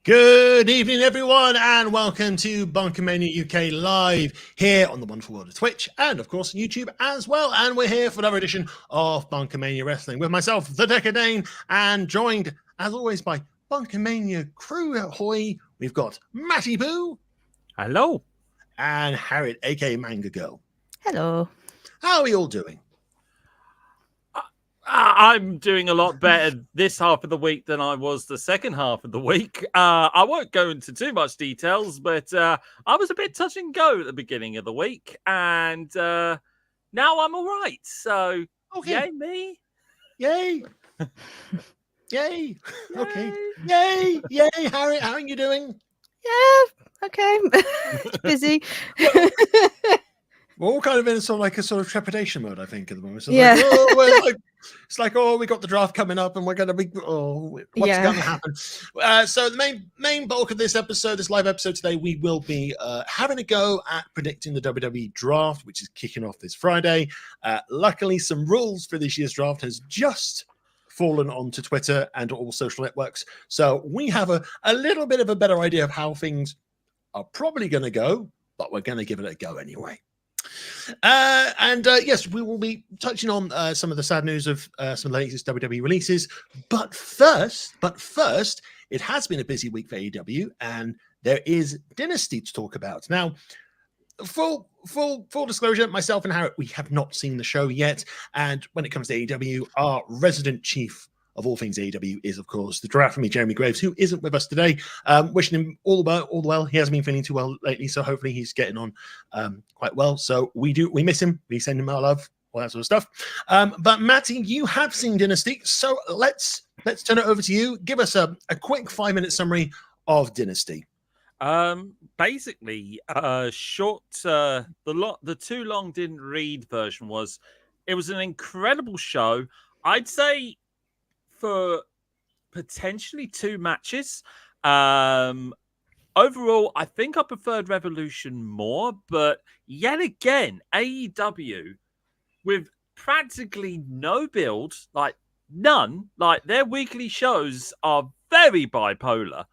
Good evening, everyone, and welcome to BunkaMania UK Live here on the wonderful world of Twitch and, of course, YouTube as well. And we're here for another edition of BunkaMania Wrestling with myself, the Dekker Dane, and joined, as always, by BunkaMania crew. Ahoy! We've got MattyBoo. Hello. And Harriett, aka Manga Girl. Hello. How are you all doing? I'm doing a lot better this half of the week than I was the second half of the week. I won't go into too much details, but I was a bit touch and go at the beginning of the week, and now I'm all right. So, Okay. Yay me. Yay. Yay. Okay. Yay. Yay. Harriet, how are you doing? Yeah, okay. Busy. We're all kind of in a sort of trepidation mode, I think, at the moment. So Yeah. It's like, we got the draft coming up, and we're going to be, what's going to happen? So the main bulk of this episode, this live episode today, we will be having a go at predicting the WWE Draft, which is kicking off this Friday. Luckily, some rules for this year's draft has just fallen onto Twitter and all social networks. So we have a little bit of a better idea of how things are probably going to go, but we're going to give it a go anyway. Yes, we will be touching on some of the sad news of some of the latest WWE releases. But first, it has been a busy week for AEW, and there is Dynasty to talk about. Now, full disclosure, myself and Harriet, we have not seen the show yet. And when it comes to AEW, our resident chief of all things AEW is, of course, the giraffe for me, Jeremy Graves, who isn't with us today. Wishing him all well. He hasn't been feeling too well lately, so hopefully he's getting on quite well. So we miss him. We send him our love, all that sort of stuff. But Matty, you have seen Dynasty, so let's turn it over to you. Give us a quick 5-minute summary of Dynasty. Basically, short. The too long didn't read version was. It was an incredible show. I'd say, for potentially 2 matches. Overall, I think I preferred Revolution more, but yet again, AEW, with practically no build, like none, like their weekly shows are very bipolar.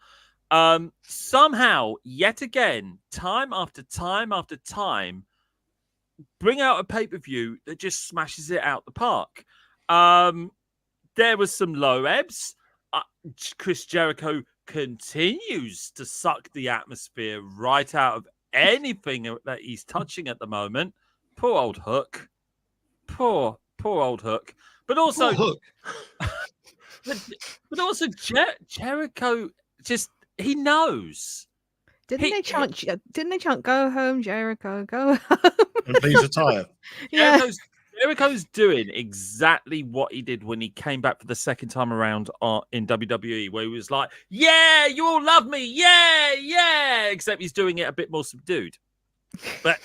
Somehow, yet again, time after time after time, bring out a pay-per-view that just smashes it out the park. There was some low ebbs. Chris Jericho continues to suck the atmosphere right out of anything that he's touching at the moment. Poor old Hook. Poor old Hook. But also, Hook. but also Jericho, just, he knows. Didn't they chant, "Go home, Jericho, go home"? And please retire. Yeah. Jericho's doing exactly what he did when he came back for the second time around in WWE, where he was like, "Yeah, you all love me, yeah," except he's doing it a bit more subdued. But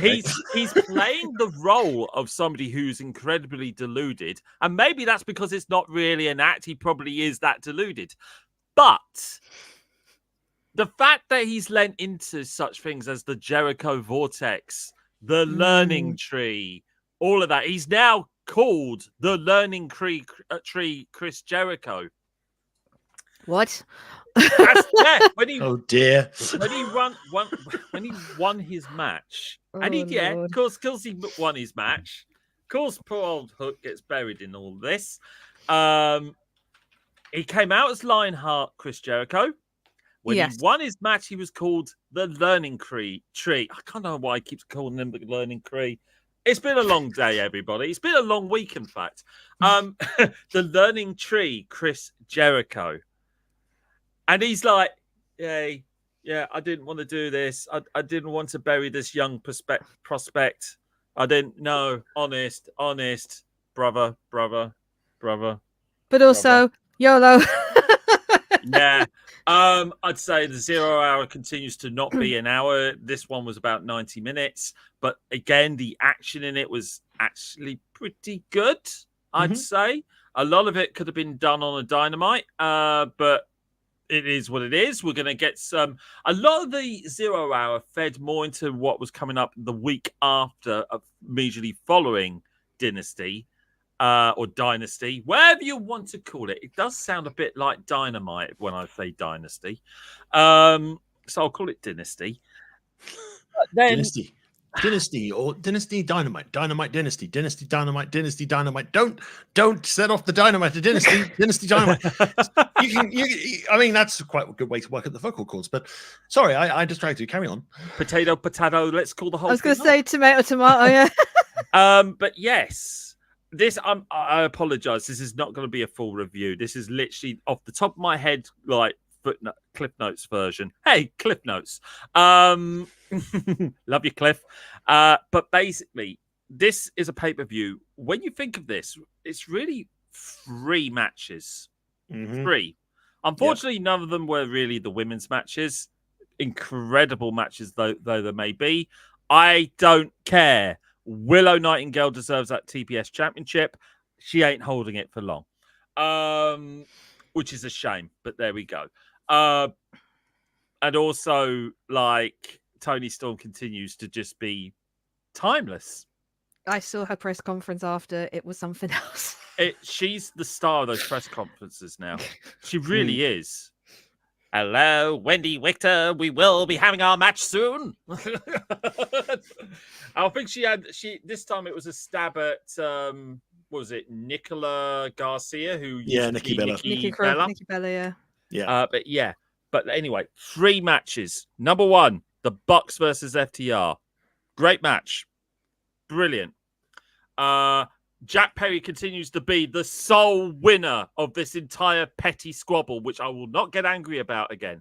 he's playing the role of somebody who's incredibly deluded, and maybe that's because it's not really an act. He probably is that deluded, but the fact that he's lent into such things as the Jericho Vortex, the Learning Tree, all of that. He's now called the Learning Tree Chris Jericho. What? When he, oh dear. When he won his match, and of course he won his match. Of course, poor old Hook gets buried in all this. He came out as Lionheart Chris Jericho. When he won his match, he was called the Learning Tree. I can't know why he keeps calling him the Learning Tree. It's been a long day, everybody. It's been a long week, in fact. The Learning Tree, Chris Jericho. And he's like, yeah, I didn't want to do this. I didn't want to bury this young prospect. I didn't know. Honest, brother. But also, YOLO. Yeah. I'd say the 0 hour continues to not be an hour. This one was about 90 minutes. But again, the action in it was actually pretty good, I'd say. A lot of it could have been done on a Dynamite, but it is what it is. We're going to get a lot of the 0 hour fed more into what was coming up the week after, immediately following Dynasty. or Dynasty, whatever you want to call it. It does sound a bit like Dynamite when I say Dynasty. So I'll call it Dynasty. Then, Dynasty or Dynasty Dynamite, Dynamite Dynasty, Dynasty Dynamite, Dynasty Dynamite. Don't set off the dynamite to Dynasty, Dynasty Dynamite. I mean, that's quite a good way to work at the vocal cords. But sorry, I distracted you. Carry on. Potato. Let's call the whole. I was going to thing say tomato. Yeah. But yes, this I apologize. This is not going to be a full review. This is literally off the top of my head, like Cliff Notes version. Hey, Cliff Notes. Love you, Cliff. But basically, this is a pay-per-view. When you think of this, it's really 3 matches. 3. Unfortunately, none of them were really the women's matches. Incredible matches, though there may be. I don't care. Willow Nightingale deserves that TBS championship. She ain't holding it for long. Which is a shame, but there we go. And also, like, Toni Storm continues to just be timeless. I saw her press conference after. It was something else. She's the star of those press conferences now. She really is. Hello, Wendy Victor. We will be having our match soon. I think this time it was a stab at what was it, Nicola Garcia, who Nikki Bella. Nikki Bella, yeah. But anyway, 3 matches. Number 1, the Bucks versus FTR. Great match. Brilliant. Jack Perry continues to be the sole winner of this entire petty squabble, which I will not get angry about again.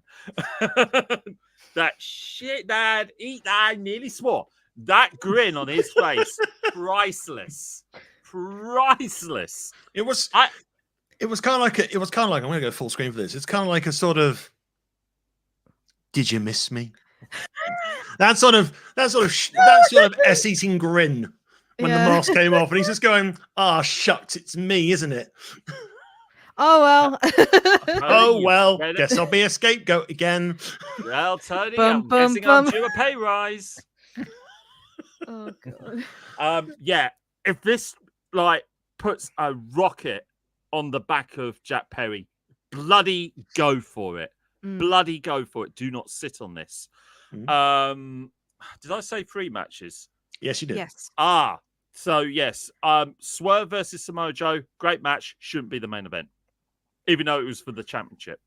That shit, Dad. I nearly swore. That grin on his face, priceless. Priceless. It was kind of like I'm going to go full screen for this. It's kind of like a sort of, did you miss me? that sort of ass-eating grin when the mask came off, and he's just going, shucks, it's me, isn't it? Oh well. Guess I'll be a scapegoat again. Well, Tony, I'm guessing I'm due a pay rise. Oh god. If this puts a rocket on the back of Jack Perry, bloody go for it. Bloody go for it. Do not sit on this. Did I say 3 matches? Yes, you did. Yes. So yes. Swerve versus Samoa Joe, great match. Shouldn't be the main event, even though it was for the championship.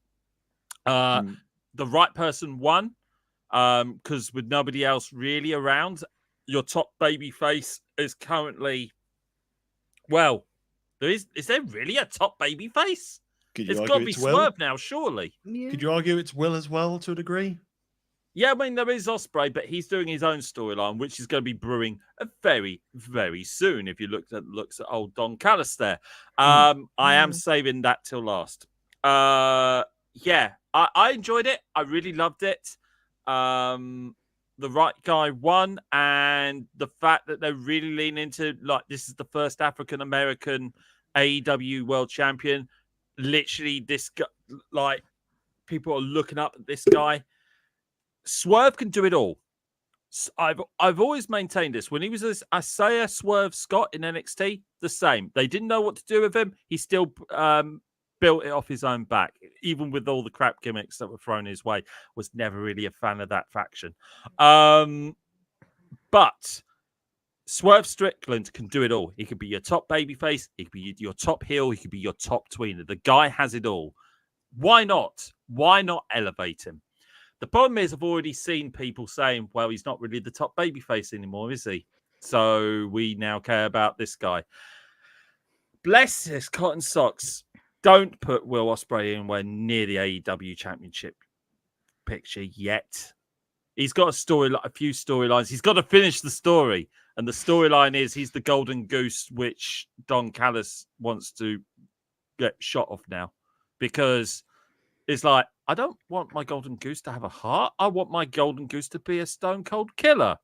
The right person won, because with nobody else really around, your top babyface is currently. Well, is there really a top babyface? It's got to be Swerve now, surely. Yeah. Could you argue it's Will as well to a degree? Yeah, I mean, there is Ospreay, but he's doing his own storyline, which is going to be brewing very, very soon. If you looks at old Don Callis there. I am saving that till last. I enjoyed it. I really loved it. The right guy won, and the fact that they really lean into, this is the first African-American AEW world champion. Literally, this guy, people are looking up at this guy. Swerve can do it all. I've always maintained this. When he was Isaiah Swerve Scott in NXT, the same. They didn't know what to do with him. He still built it off his own back, even with all the crap gimmicks that were thrown his way. Was never really a fan of that faction. But Swerve Strickland can do it all. He could be your top babyface. He could be your top heel. He could be your top tweener. The guy has it all. Why not? Why not elevate him? The problem is I've already seen people saying, well, he's not really the top babyface anymore, is he? So we now care about this guy. Bless his cotton socks. Don't put Will Ospreay anywhere near the AEW championship picture yet. He's got a few storylines. He's got to finish the story. And the storyline is he's the golden goose, which Don Callis wants to get shot off now. Because it's like, I don't want my golden goose to have a heart. I want my golden goose to be a stone cold killer.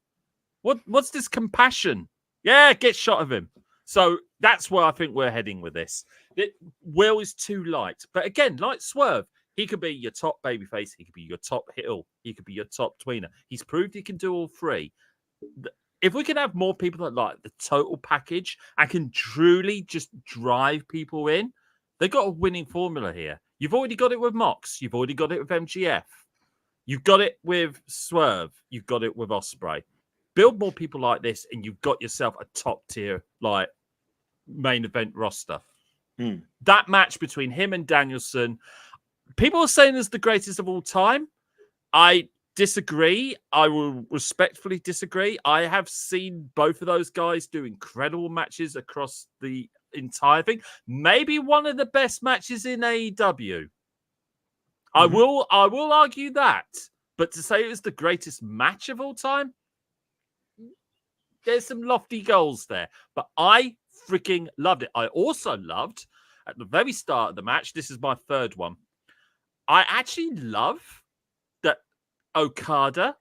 What's this compassion? Yeah, get shot of him. So that's where I think we're heading with this. Will is too light. But again, like Swerve, he could be your top babyface. He could be your top heel. He could be your top tweener. He's proved he can do all 3. if we can have more people that like the total package and can truly just drive people in, they've got a winning formula here. You've already got it with Mox. You've already got it with MGF. You've got it with Swerve. You've got it with Ospreay. Build more people like this, and you've got yourself a top tier like main event roster. That match between him and Danielson, people are saying is the greatest of all time. I disagree. I will respectfully disagree. I have seen both of those guys do incredible matches across the entire thing. Maybe one of the best matches in AEW. I will argue that. But to say it was the greatest match of all time, there's some lofty goals there. But I freaking loved it. I also loved, at the very start of the match, this is my third one, I actually love that Okada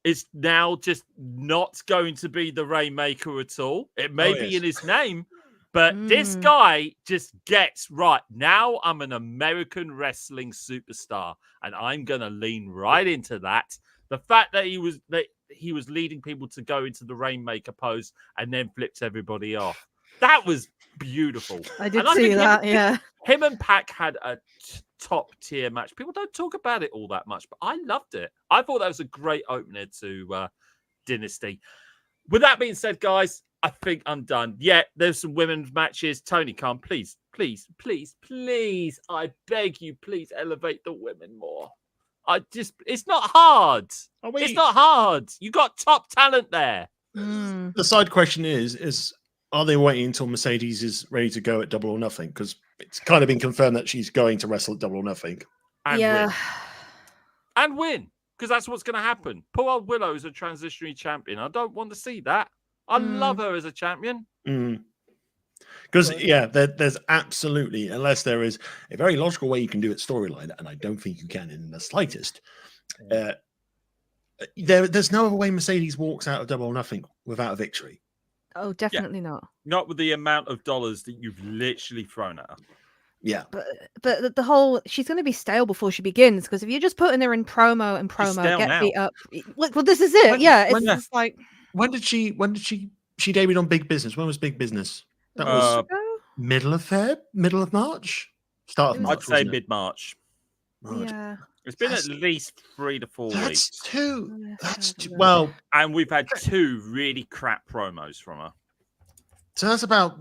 is now just not going to be the Rainmaker at all. It may be in his name, but this guy just gets, right, now I'm an American wrestling superstar, and I'm going to lean right into that. The fact that he was leading people to go into the Rainmaker pose and then flipped everybody off. That was beautiful. I did see that, yeah. Him and Pac had a top tier match. People don't talk about it all that much, but I loved it. I thought that was a great opener to Dynasty. With that being said, guys, I think I'm done. Yeah, there's some women's matches. Tony Khan, please, please, please, please, I beg you, please elevate the women more. It's not hard. It's not hard. You got top talent there. The side question is are they waiting until Mercedes is ready to go at Double or Nothing? Because it's kind of been confirmed that she's going to wrestle at Double or Nothing. And win. And win. Because that's what's going to happen. Poor old Willow is a transitionary champion. I don't want to see that. I love her as a champion. Because, there's absolutely, unless there is a very logical way you can do it storyline, and I don't think you can in the slightest, there's no other way Mercedes walks out of Double or Nothing without a victory. Oh, definitely not. Not with the amount of dollars that you've literally thrown at her. Yeah. But the whole, she's going to be stale before she begins, because if you're just putting her in promo, get beat up. Well, this is it. It's just like... When did she debuted on Big Business? When was Big Business? That was middle of March? Start of March. I'd say mid-March. Yeah. It's been at least 3 to 4 weeks. That's two. Well, and we've had 2 really crap promos from her. So that's about,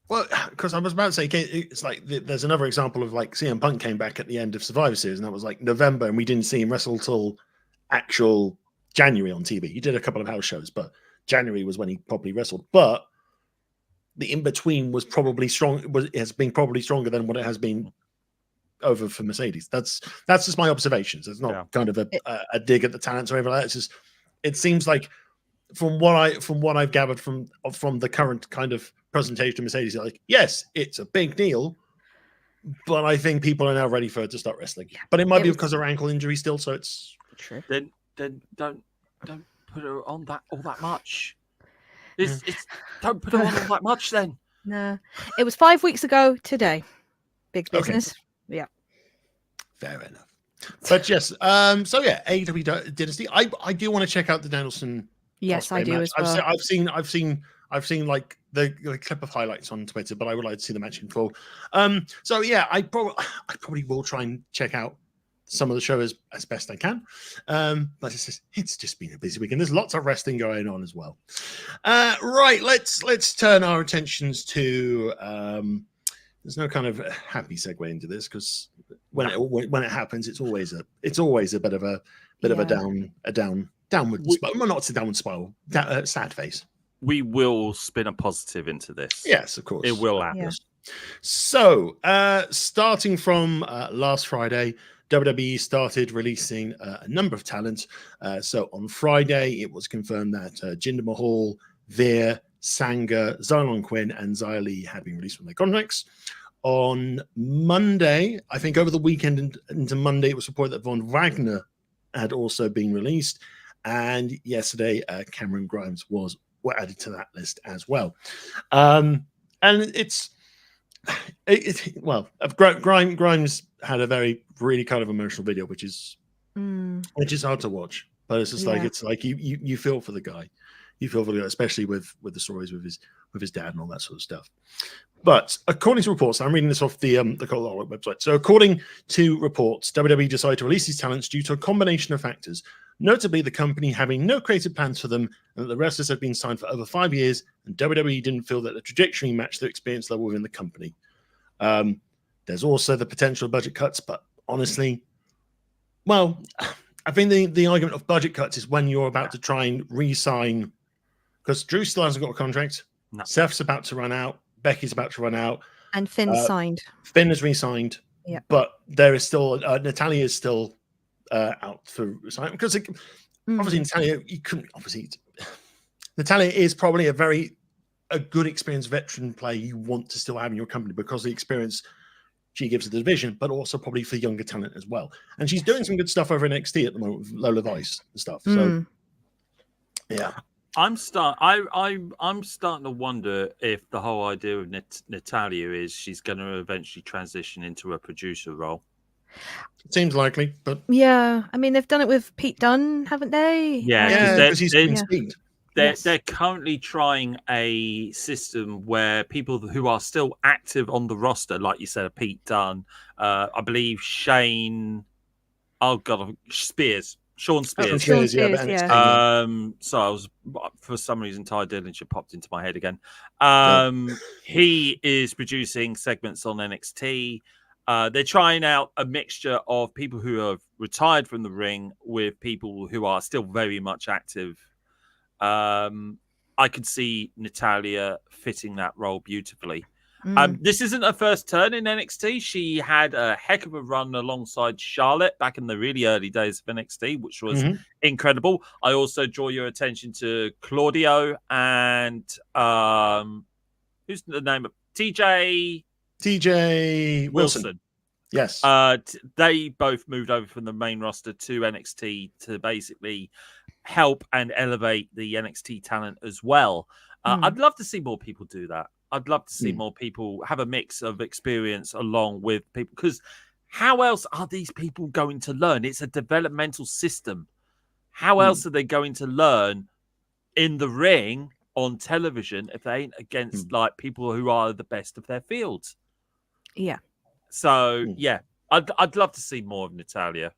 well, because I was about to say, it's like there's another example of like CM Punk came back at the end of Survivor Series, and that was like November, and we didn't see him wrestle till actual January on TV. He did a couple of house shows, but January was when he probably wrestled. But the in between was probably has been probably stronger than what it has been over for Mercedes. That's just my observations. It's not kind of a dig at the talents or anything like that. It's just, it seems like from what I've gathered from the current kind of presentation of Mercedes, like, yes, it's a big deal, but I think people are now ready for her to start wrestling. But it might be because of her ankle injury still, so it's true. Then don't put her on that all that much. Don't put her on all that much then. No. It was 5 weeks ago today. Big business. Okay. Yeah. Fair enough. But yes, so yeah, AEW Dynasty. I do want to check out the Danielson. Yes, I do match. as well. I've seen like the clip of highlights on Twitter, but I would like to see the match in full. So yeah, I probably will try and check out some of the show as best I can. But it's just been a busy week, and there's lots of wrestling going on as well. Right, let's turn our attentions to. There's no kind of happy segue into this, because when it happens, it's always a bit of a downward spiral. Well, not a downward spiral, sad face. We will spin a positive into this. Yes, of course. It will happen. Yeah. So, starting from last Friday, WWE started releasing a number of talents. So on Friday, it was confirmed that Jinder Mahal, Veer, Sangha, Xylon Quinn, and Xia Li had been released from their contracts. On Monday, I think over the weekend into Monday, it was reported that Von Wagner had also been released. And yesterday, Cameron Grimes were added to that list as well. And Grimes had a really kind of emotional video, which is hard to watch. But it's just like, it's like you feel for the guy. you feel really good, especially with the stories with his dad and all that sort of stuff. But according to reports, I'm reading this off the Colorado website. So according to reports, WWE decided to release these talents due to a combination of factors, notably the company having no creative plans for them, and that the wrestlers had been signed for over 5 years, and WWE didn't feel that the trajectory matched their experience level within the company. There's also the potential budget cuts, but honestly, well, I think the argument of budget cuts is when you're about to try and re-sign, because Drew still hasn't got a contract. No. Seth's about to run out. Becky's about to run out. And Finn's signed. Finn has re-signed. Yeah. But there is still, Natalya is still out for resign. Because obviously Natalya, you couldn't, obviously, Natalya is probably a good experienced veteran player you want to still have in your company because of the experience she gives to the division, but also probably for younger talent as well. And she's doing some good stuff over in NXT at the moment with Lola Vice and stuff. So, yeah. I'm starting to wonder if the whole idea of Natalya is she's going to eventually transition into a producer role. It seems likely, but yeah, I mean they've done it with Pete Dunne, haven't they? Yeah, because he's been speed. They're currently trying a system where people who are still active on the roster, like you said, Pete Dunne, I believe Sean Spears. So I was, for some reason, Ty Dillinger popped into my head again. He is producing segments on NXT. They're trying out a mixture of people who have retired from the ring with people who are still very much active. I could see Natalya fitting that role beautifully. This isn't her first turn in NXT. She had a heck of a run alongside Charlotte back in the really early days of NXT, which was incredible. I also draw your attention to Claudio and who's the name of TJ Wilson. Yes. They both moved over from the main roster to NXT to basically help and elevate the NXT talent as well. I'd love to see more people do that. I'd love to see more people have a mix of experience along with people, because how else are these people going to learn? It's a developmental system. How else are they going to learn in the ring on television if they ain't against like people who are the best of their fields? Yeah. So yeah, I'd love to see more of Natalya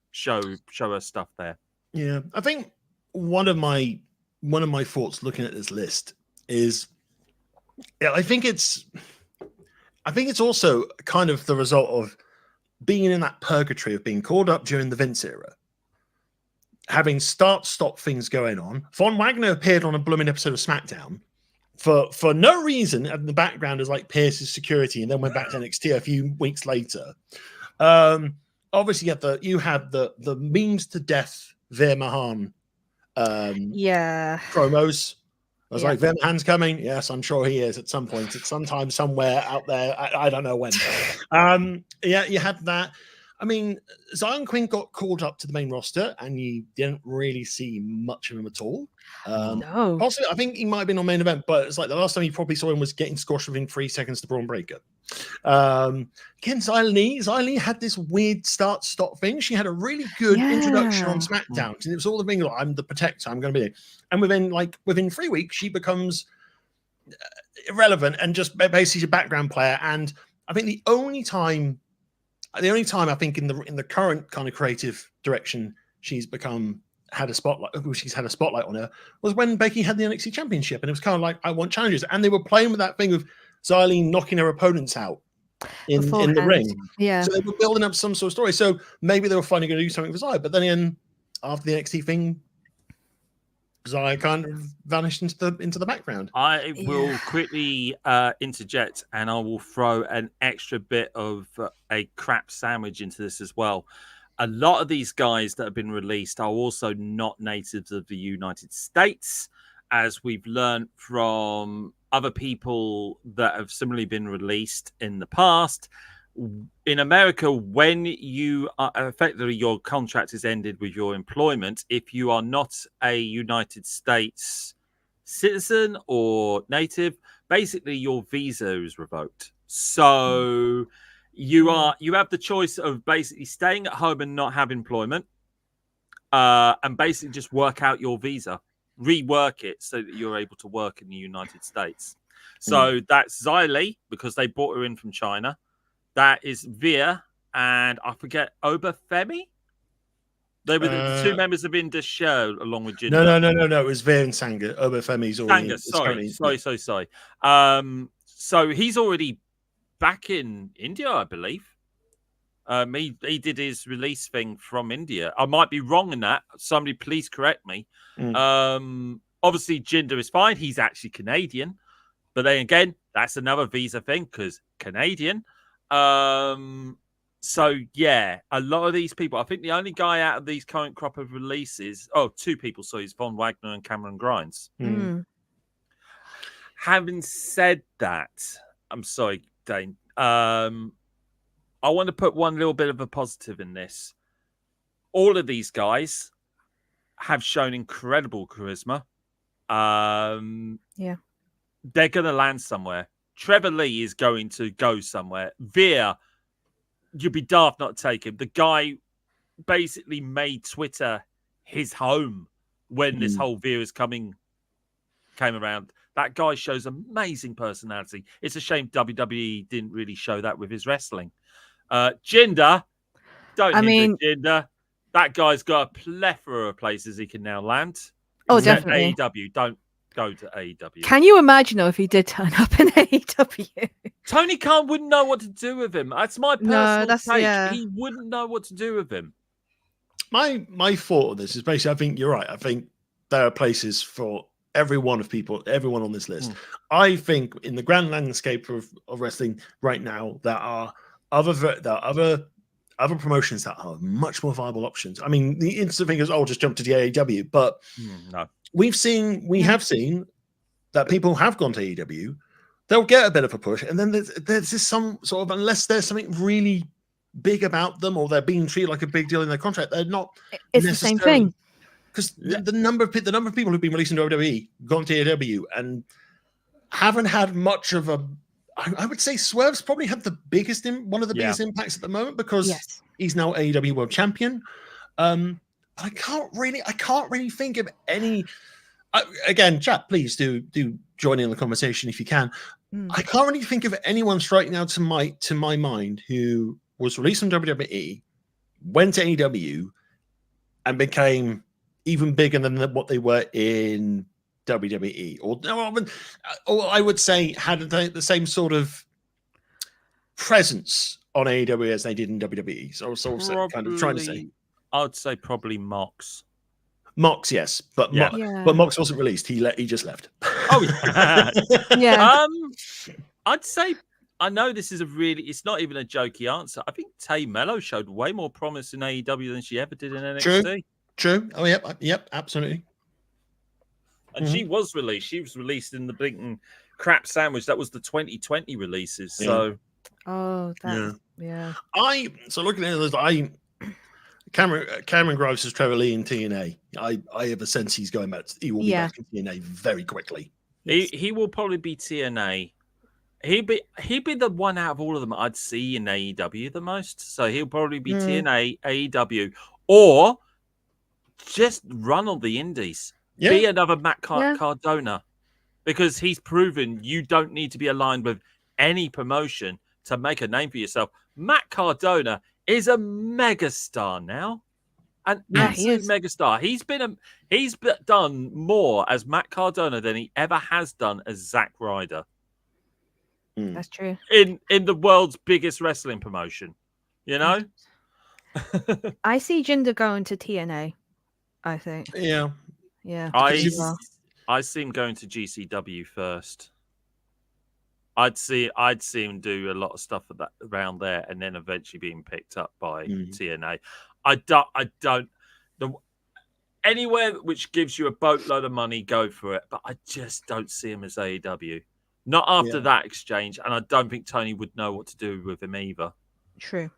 show her stuff there. Yeah, I think one of my thoughts looking at this list is, I think it's also kind of the result of being in that purgatory of being called up during the Vince era, having stop things going on. Von Wagner appeared on a blooming episode of Smackdown for no reason in the background as like Pierce's security, and then went back to NXT a few weeks later. Obviously, you had the memes to death Veer Mahan promos. I was like, Veer Mahan's coming. Yes, I'm sure he is at some point. It's sometime somewhere out there. I don't know when. You had that. I mean, Zion Quinn got called up to the main roster, and you didn't really see much of him at all. No. Possibly, I think he might have been on main event, but it's like the last time you probably saw him was getting squashed within 3 seconds to Braun Breaker. Again, Xia Li had this weird start-stop thing. She had a really good introduction on SmackDown, and it was all the thing like, I'm the protector, I'm going to be. And within 3 weeks, she becomes irrelevant and just basically a background player. And I think the only time I think in the current kind of creative direction she's had a spotlight on her was when Becky had the NXT Championship, and it was kind of like, I want challenges, and they were playing with that thing of Xia Li knocking her opponents out in the ring. Yeah, so they were building up some sort of story. So maybe they were finally going to do something with Xia, but then again, after the NXT thing, Xia kind of vanished into the background. I will quickly interject, and I will throw an extra bit of a crap sandwich into this as well. A lot of these guys that have been released are also not natives of the United States, as we've learned from other people that have similarly been released in the past. In America, when you are effectively your contract is ended with your employment, if you are not a United States citizen or native, basically your visa is revoked. So you have the choice of basically staying at home and not have employment, and basically just work out your visa. rework it so that you're able to work in the United States. So that's Xylee, because they brought her in from China. That is Veer, and I forget, Obafemi? They were the two members of Indus show along with Jinder. No. It was Veer and Sangha. Obafemi's already. Sorry. So he's already back in India, I believe. He did his release thing from India. I might be wrong in that. Somebody please correct me. Obviously, Jinder is fine. He's actually Canadian. But then again, that's another visa thing because Canadian. So, yeah, a lot of these people, I think the only guy out of these current crop of releases, two people, so he's Von Wagner and Cameron Grimes. Having said that, I'm sorry, Dane. I want to put one little bit of a positive in this. All of these guys have shown incredible charisma. Yeah. They're going to land somewhere. Trevor Lee is going to go somewhere. Veer, you'd be daft not to take him. The guy basically made Twitter his home when this whole Veer is came around. That guy shows amazing personality. It's a shame WWE didn't really show that with his wrestling. Jinder, Jinder. That guy's got a plethora of places he can now land. Oh, definitely. AEW, don't go to AEW. Can you imagine though if he did turn up in AEW? Tony Khan wouldn't know what to do with him. That's my personal take. Yeah. He wouldn't know what to do with him. My thought of this is basically, I think you're right. I think there are places for everyone on this list. I think in the grand landscape of wrestling right now, there are other promotions that are much more viable options. I mean, the instant thing is, just jump to the AEW, but no. We have seen that people have gone to AEW. They'll get a bit of a push, and then there's this some sort of, unless there's something really big about them or they're being treated like a big deal in their contract, they're not. It's the same thing. Because the number of people who've been released into WWE, gone to AEW, and haven't had much of a. I would say Swerve's probably had the biggest, one of the biggest impacts at the moment because he's now AEW World Champion. I can't really think of any. Again, chat, please do join in the conversation if you can. I can't really think of anyone striking out to my mind who was released from WWE, went to AEW, and became even bigger than what they were in WWE, or I would say had the same sort of presence on AEW as they did in WWE. So also kind of trying to say, I'd say probably Mox. Mox, yes, but Mox wasn't released. He just left. Oh yeah, yeah. I'd say, I know this is it's not even a jokey answer. I think Tay Mello showed way more promise in AEW than she ever did in NXT. True. Oh yep, absolutely. And she was released. She was released in the blinking crap sandwich. That was the 2020 releases. So, yeah. So looking at this, Cameron Grimes as Trevor Lee in TNA. I have a sense he's going back. He will be back in TNA very quickly. He will probably be TNA. He'd be the one out of all of them I'd see in AEW the most. So he'll probably be TNA, AEW, or just run on the indies. Yeah. Be another Matt Cardona, because he's proven you don't need to be aligned with any promotion to make a name for yourself. Matt Cardona is a megastar now, an absolute megastar. He's done more as Matt Cardona than he ever has done as Zack Ryder. That's true. In the world's biggest wrestling promotion, you know. I see Jinder going to TNA. I think. Yeah. Yeah. I see him going to GCW first. I'd see him do a lot of stuff around there, and then eventually being picked up by TNA. I don't. Anywhere which gives you a boatload of money, go for it. But I just don't see him as AEW. Not after that exchange, and I don't think Tony would know what to do with him either. True.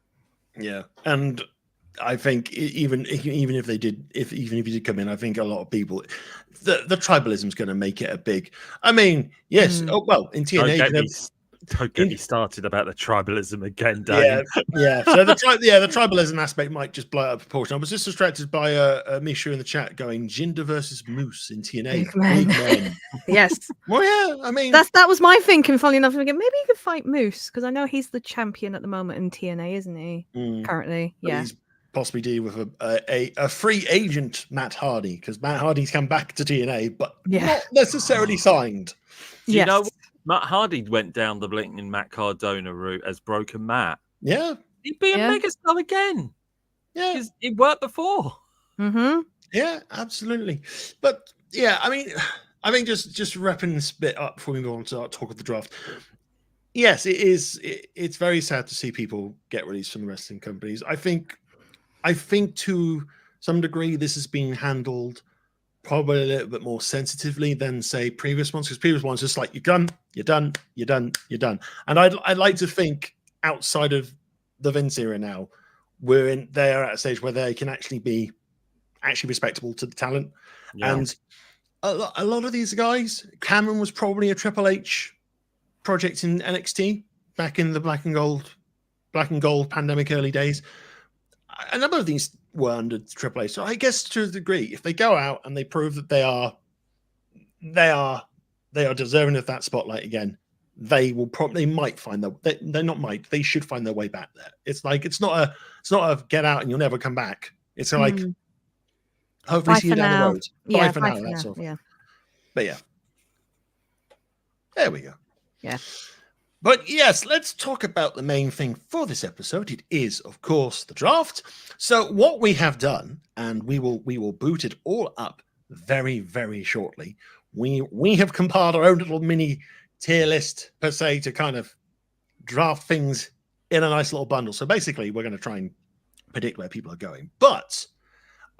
Yeah, and I think even if he did come in, I think a lot of people, the tribalism is going to make it a big. I mean, yes. Oh well, in TNA, Don't get me started about the tribalism again, Dane. Yeah. So the tribalism aspect might just blow out of proportion. I was just distracted by Misha in the chat going Jinder versus Moose in TNA. Big men. Yes. Well, yeah. I mean, that was my thinking. Funny enough, maybe he could fight Moose because I know he's the champion at the moment in TNA, isn't he? Currently, yeah. He's possibly dealing with a free agent, Matt Hardy, because Matt Hardy's come back to TNA, but not necessarily signed. Do you know? Matt Hardy went down the blinking Matt Cardona route as Broken Matt. Yeah. He'd be a megastar again. Yeah. Because it worked before. Mm-hmm. Yeah, absolutely. But yeah, I mean, just wrapping this bit up before we move on to our talk of the draft. Yes, it is. It's very sad to see people get released from the wrestling companies. I think to some degree this has been handled probably a little bit more sensitively than say previous ones, because previous ones just like you're done. And I'd like to think outside of the Vince era now, they are at a stage where they can actually be respectable to the talent. Yeah. And a lot of these guys, Cameron was probably a Triple H project in NXT back in the black and gold pandemic early days. A number of these were under Triple H. So I guess to a degree, if they go out and they prove that they are deserving of that spotlight again, they should find their way back there. It's like it's not a get out and you'll never come back. It's like hopefully see you down the road. Bye for now. That's all. Yeah. But yeah. There we go. Yeah. But yes, let's talk about the main thing for this episode. It is, of course, the draft. So what we have done, and we will boot it all up very, very shortly. We have compiled our own little mini tier list per se to kind of draft things in a nice little bundle. So basically, we're going to try and predict where people are going. But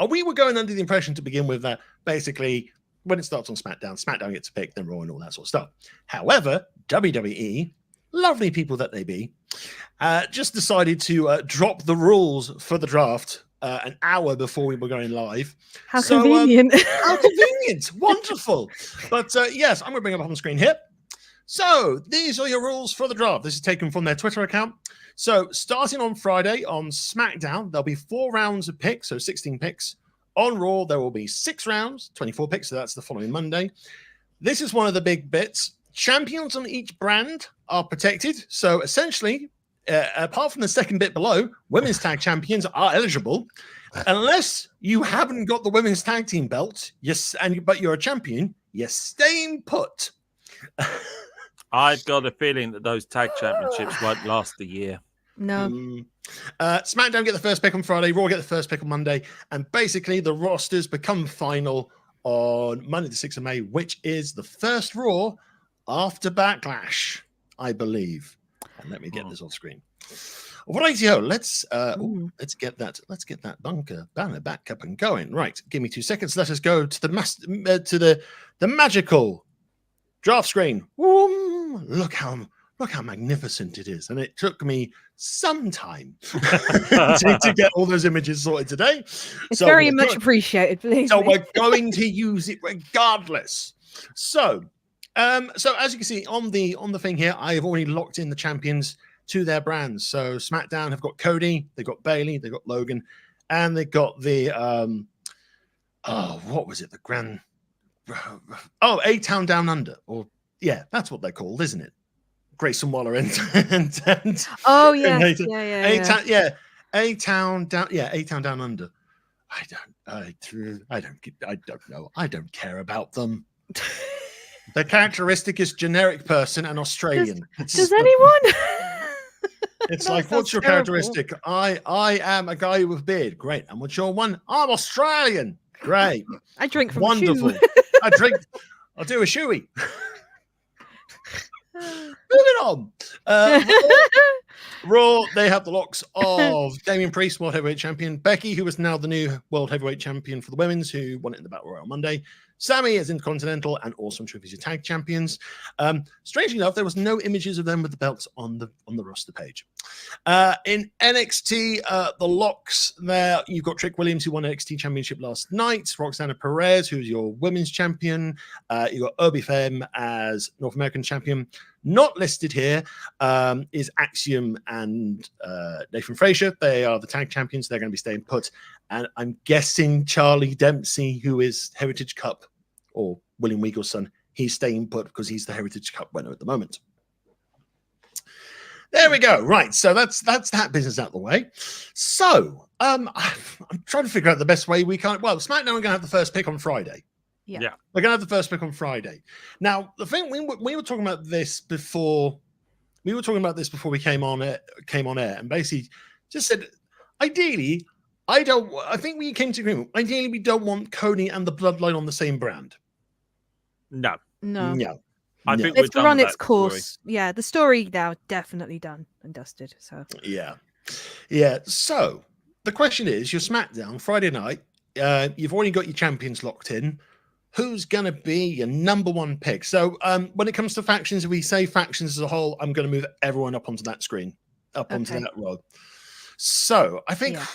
we were going under the impression to begin with that basically when it starts on SmackDown gets to pick, then Raw and all that sort of stuff. However, WWE, lovely people that they be, just decided to drop the rules for the draft an hour before we were going live. How convenient. How convenient. Wonderful. But yes, I'm going to bring it up on the screen here. So these are your rules for the draft. This is taken from their Twitter account. So starting on Friday on SmackDown, there'll be 4 rounds of picks, so 16 picks. On Raw, there will be 6 rounds, 24 picks, so that's the following Monday. This is one of the big bits. Champions on each brand are protected. So essentially, apart from the second bit below, women's tag champions are eligible. Unless you haven't got the women's tag team belt, but you're a champion, you're staying put. I've got a feeling that those tag championships won't last a year. No. SmackDown get the first pick on Friday, Raw get the first pick on Monday, and basically the rosters become final on Monday the 6th of May, which is the first Raw after Backlash, I believe. And let me get this on screen. Righty-ho, let's get that bunker banner back up and going. Right, give me 2 seconds. Let us go to the magical draft screen. Look how magnificent it is. And it took me some time to get all those images sorted today. It's very much appreciated, please. So we're going to use it regardless. So as you can see on the thing here, I have already locked in the champions to their brands. So SmackDown have got Cody, they've got Bayley, they've got Logan, and they've got the what was it? The Grand A-Town Down Under, or yeah, that's what they're called, isn't it? Grayson Waller and oh yeah, A-Town Down Under. I don't know. I don't care about them. The characteristic is generic person and Australian. Does anyone? It's like, what's your characteristic? I am a guy with a beard. Great. And what's your one? I'm Australian. Great. I drink from wonderful. I'll do a shoey. Moving on. Raw, they have the locks of Damian Priest, World Heavyweight Champion, Becky, who is now the new World Heavyweight Champion for the women's, who won it in the Battle Royal Monday, Sammy as Intercontinental, and Awesome Truth as your tag champions. Strangely enough, there was no images of them with the belts on the roster page. In NXT, the locks there, you've got Trick Williams, who won NXT Championship last night, Roxana Perez, who's your women's champion. You've got Obi Femme as North American champion, Not listed here is Axiom and Nathan Frazier. They are the tag champions. They're going to be staying put. And I'm guessing Charlie Dempsey, who is Heritage Cup, or William Weagle's son, he's staying put because he's the Heritage Cup winner at the moment. There we go. Right. So that's that business out of the way. So I'm trying to figure out the best way we can. Well, SmackDown are going to have the first pick on Friday. Yeah. We're going to have the first pick on Friday. Now, the thing we were talking about this before. We were talking about this before we came on air, and basically just said, ideally, I think we came to agreement. Ideally, we don't want Cody and the Bloodline on the same brand. No. I think it's run its course. Story. Yeah, the story now definitely done and dusted. So yeah. So the question is, your SmackDown Friday night. You've already got your champions locked in. Who's going to be your number one pick? So when it comes to factions, if we say factions as a whole, I'm going to move everyone up onto that screen, onto that row. So I think. Yeah.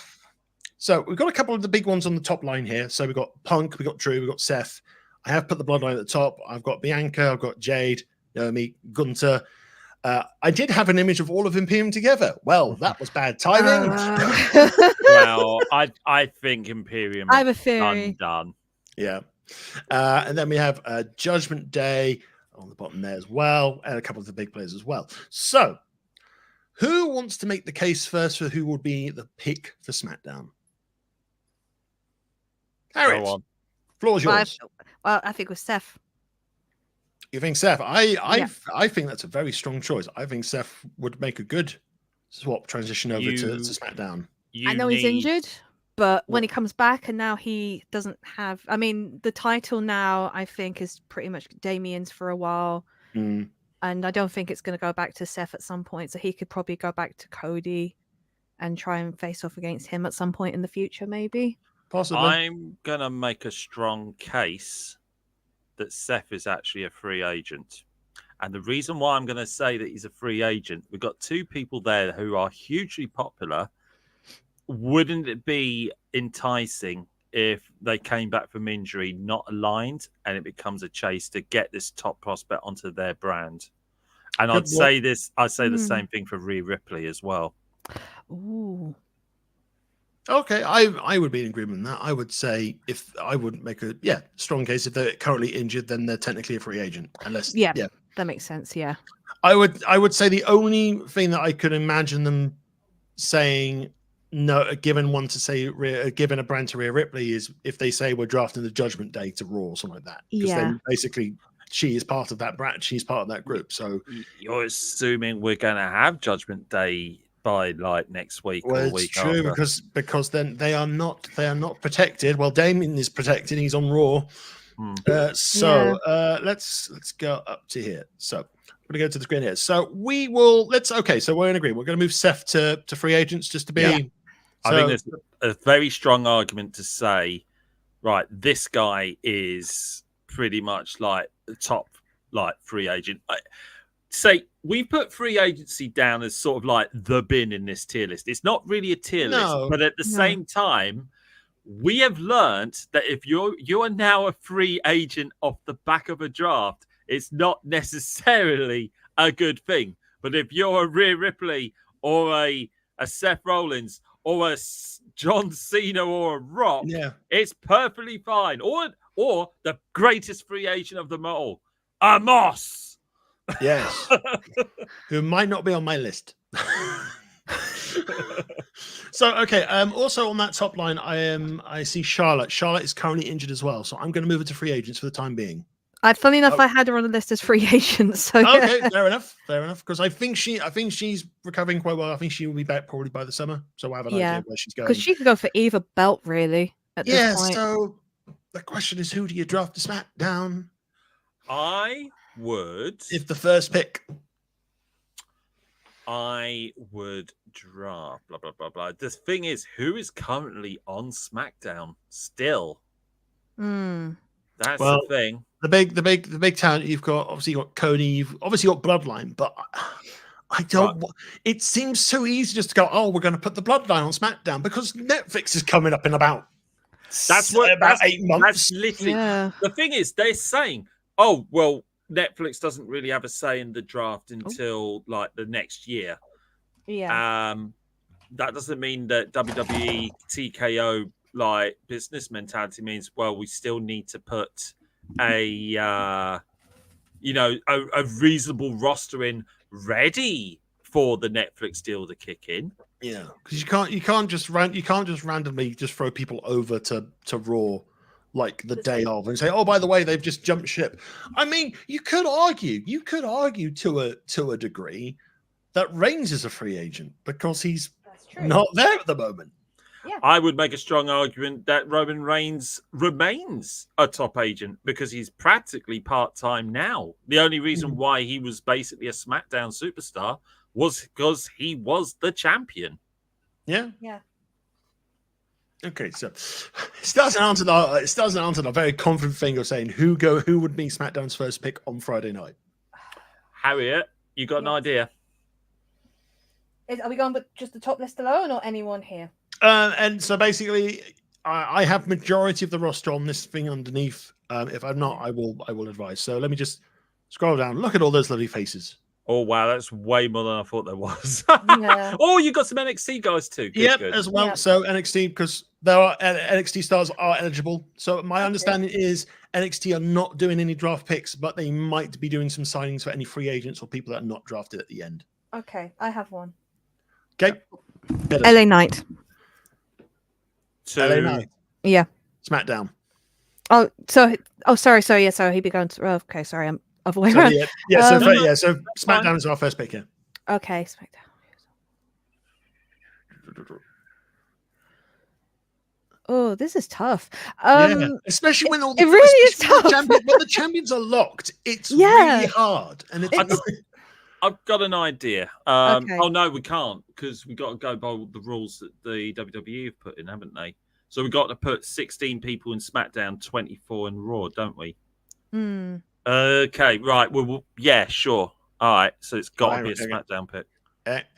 So we've got a couple of the big ones on the top line here. So we've got Punk, we've got Drew, we've got Seth. I have put the Bloodline at the top. I've got Bianca, I've got Jade, Naomi, Gunther. I did have an image of all of Imperium together. Well, that was bad timing. Well, I think Imperium. I have a theory. Done. Yeah. And then we have Judgment Day on the bottom there as well, and a couple of the big players as well. So, who wants to make the case first for who would be the pick for SmackDown? Harriet, floor's yours. Well, I think with Seth. You think Seth? I think that's a very strong choice. I think Seth would make a good swap transition over to SmackDown. I know he's injured, but when he comes back and now he doesn't have... I mean, the title now, I think, is pretty much Damien's for a while. And I don't think it's going to go back to Seth at some point. So he could probably go back to Cody and try and face off against him at some point in the future, maybe. Possibly. I'm going to make a strong case that Seth is actually a free agent. And the reason why I'm going to say that he's a free agent, we've got two people there who are hugely popular. Wouldn't it be enticing if they came back from injury, not aligned, and it becomes a chase to get this top prospect onto their brand? And I'd say the same thing for Rhea Ripley as well. Ooh. Okay, I would be in agreement with that. I would say if I would make a strong case if they're currently injured, then they're technically a free agent. Unless that makes sense. Yeah, I would say the only thing that I could imagine them saying no, given a brand to Rhea Ripley is if they say we're drafting the Judgment Day to Raw or something like that. Because then basically she is part of that brand, she's part of that group. So you're assuming we're going to have Judgment Day by like next week or week after. It's true because then they are not protected. Well, Damien is protected; he's on Raw. Let's go up to here. So I'm going to go to the screen here. So we will. So we're in agreement. We're going to move Seth to free agents just to be. Yeah. I think there's a very strong argument to say, right, this guy is pretty much like the top free agent. Say we put free agency down as sort of like the bin in this tier list. It's not really a tier list, but at the same time, we have learned that if you are now a free agent off the back of a draft, it's not necessarily a good thing. But if you're a Rhea Ripley or a Seth Rollins or a John Cena or a Rock, it's perfectly fine. Or the greatest free agent of them all, Moss. Yes, who might not be on my list. So okay. Also on that top line, I see Charlotte. Charlotte is currently injured as well, so I'm going to move her to free agents for the time being. Funny enough, I had her on the list as free agent. So okay, fair enough. Because I think she's recovering quite well. I think she will be back probably by the summer. So I have an idea where she's going. Because she could go for either belt really. At this point. So the question is, who do you draft to SmackDown? I would. If the first pick. I would draft blah blah blah blah. The thing is, who is currently on SmackDown still? That's the thing. The big talent you've got. Obviously, you got Cody. You've obviously got Bloodline, but I don't. Right. It seems so easy just to go. Oh, we're going to put the Bloodline on SmackDown because Netflix is coming up in about 8 months. That's literally the thing. Is they're saying, oh well, Netflix doesn't really have a say in the draft until like the next year. Yeah. That doesn't mean that WWE TKO like business mentality means, well, we still need to put a reasonable roster in ready for the Netflix deal to kick in. Yeah, because you can't just randomly just throw people over to Raw like the day of and say, oh, by the way, they've just jumped ship. I mean, you could argue to a degree that Reigns is a free agent because he's not there at the moment. Yeah. I would make a strong argument that Roman Reigns remains a top agent because he's practically part-time now. The only reason why he was basically a SmackDown superstar was because he was the champion. Yeah. Yeah. Okay, so it doesn't answer the very confident thing of saying who would be SmackDown's first pick on Friday night. Harriet, you got an idea? Are we going with just the top list alone or anyone here? And so basically, I have majority of the roster on this thing underneath. If I'm not, I will advise. So let me just scroll down. Look at all those lovely faces. Oh wow, that's way more than I thought there was. Yeah. Oh, you got some NXT guys too. Good, good. As well. Yep. So NXT, because there are NXT stars are eligible. So my understanding is NXT are not doing any draft picks, but they might be doing some signings for any free agents or people that are not drafted at the end. Okay, I have one. Okay. LA Knight. LA Knight. Yeah. SmackDown. Sorry. Yeah, so he'd be going to. Okay, sorry, I'm other way So, around. so SmackDown is our first pick here. Okay, SmackDown. Oh, this is tough. Especially when all it really is tough. when the champions are locked. It's really hard, and I've got an idea. Okay. Oh no, we can't because we got to go by the rules that the WWE have put in, haven't they? So we got to put 16 people in SmackDown, 24 in Raw, don't we? Okay, right. Well, yeah, sure. All right. So it's got to be a SmackDown pick.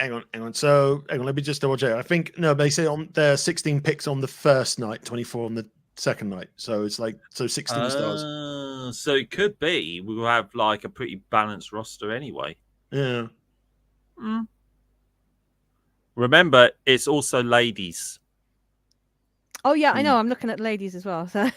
Hang on. So hang on. Let me just double check. I think they say on there 16 picks on the first night, 24 on the second night. So it's like 16 stars. So it could be we will have like a pretty balanced roster anyway. Yeah. Remember, it's also ladies. Oh yeah, I know. I'm looking at ladies as well. So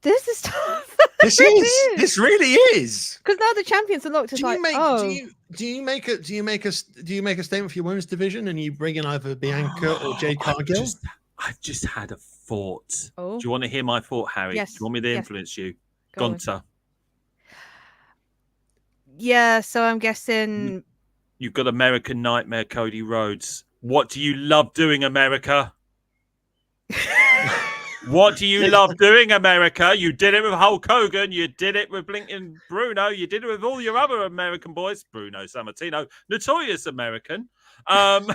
this is tough. This really is. Because now the champions are locked. Do you make a statement for your women's division and you bring in either Bianca or Jade Cargill? I've just had a thought. Oh. Do you want to hear my thought, Harry? Yes. Do you want me to influence you? Go on. Gunter. Yeah, so I'm guessing You've got American Nightmare, Cody Rhodes. What do you love doing, America? What do you love doing, America? You did it with Hulk Hogan. You did it with Blinking Bruno. You did it with all your other American boys. Bruno Sammartino, notorious American. I'm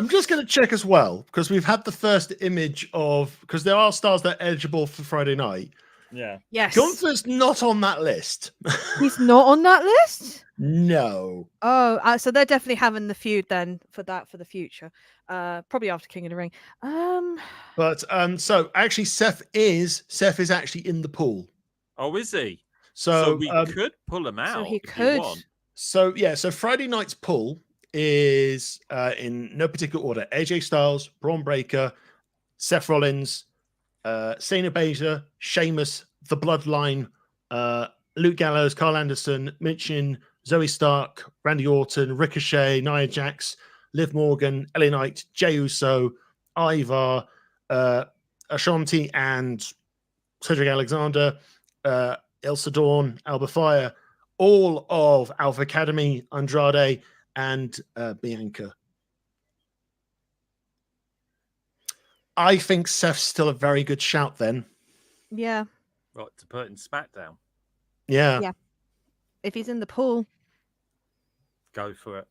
just going to check as well, because we've had the first image of, because there are stars that are eligible for Friday night. Yeah. yes. Gunther's not on that list. He's not on that list? No. Oh, so they're definitely having the feud then for the future. Probably after King of the Ring. But so actually Seth is actually in the pool. Oh, is he? So we could pull him out. So he if could. you want. So Friday night's pool is in no particular order: AJ Styles, Braun Breaker, Seth Rollins, Shayna Baszler, Sheamus, The Bloodline, Luke Gallows, Carl Anderson, Michin, Zoe Stark, Randy Orton, Ricochet, Nia Jax, Liv Morgan, LA Knight, Jey Uso, Ivar, Ashanti, and Cedric Alexander, Elsa Dawn, Alba Fire, all of Alpha Academy, Andrade, and Bianca. I think Seth's still a very good shout then. Yeah. Right, to put in SmackDown. Yeah. Yeah. If he's in the pool. Go for it.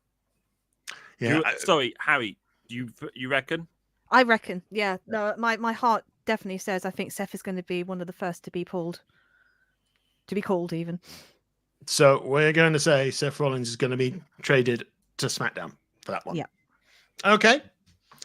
Yeah. Sorry, Harry, you reckon? I reckon. Yeah. No, my heart definitely says I think Seth is going to be one of the first to be pulled. To be called even. So we're going to say Seth Rollins is going to be traded to SmackDown for that one. Yeah. Okay.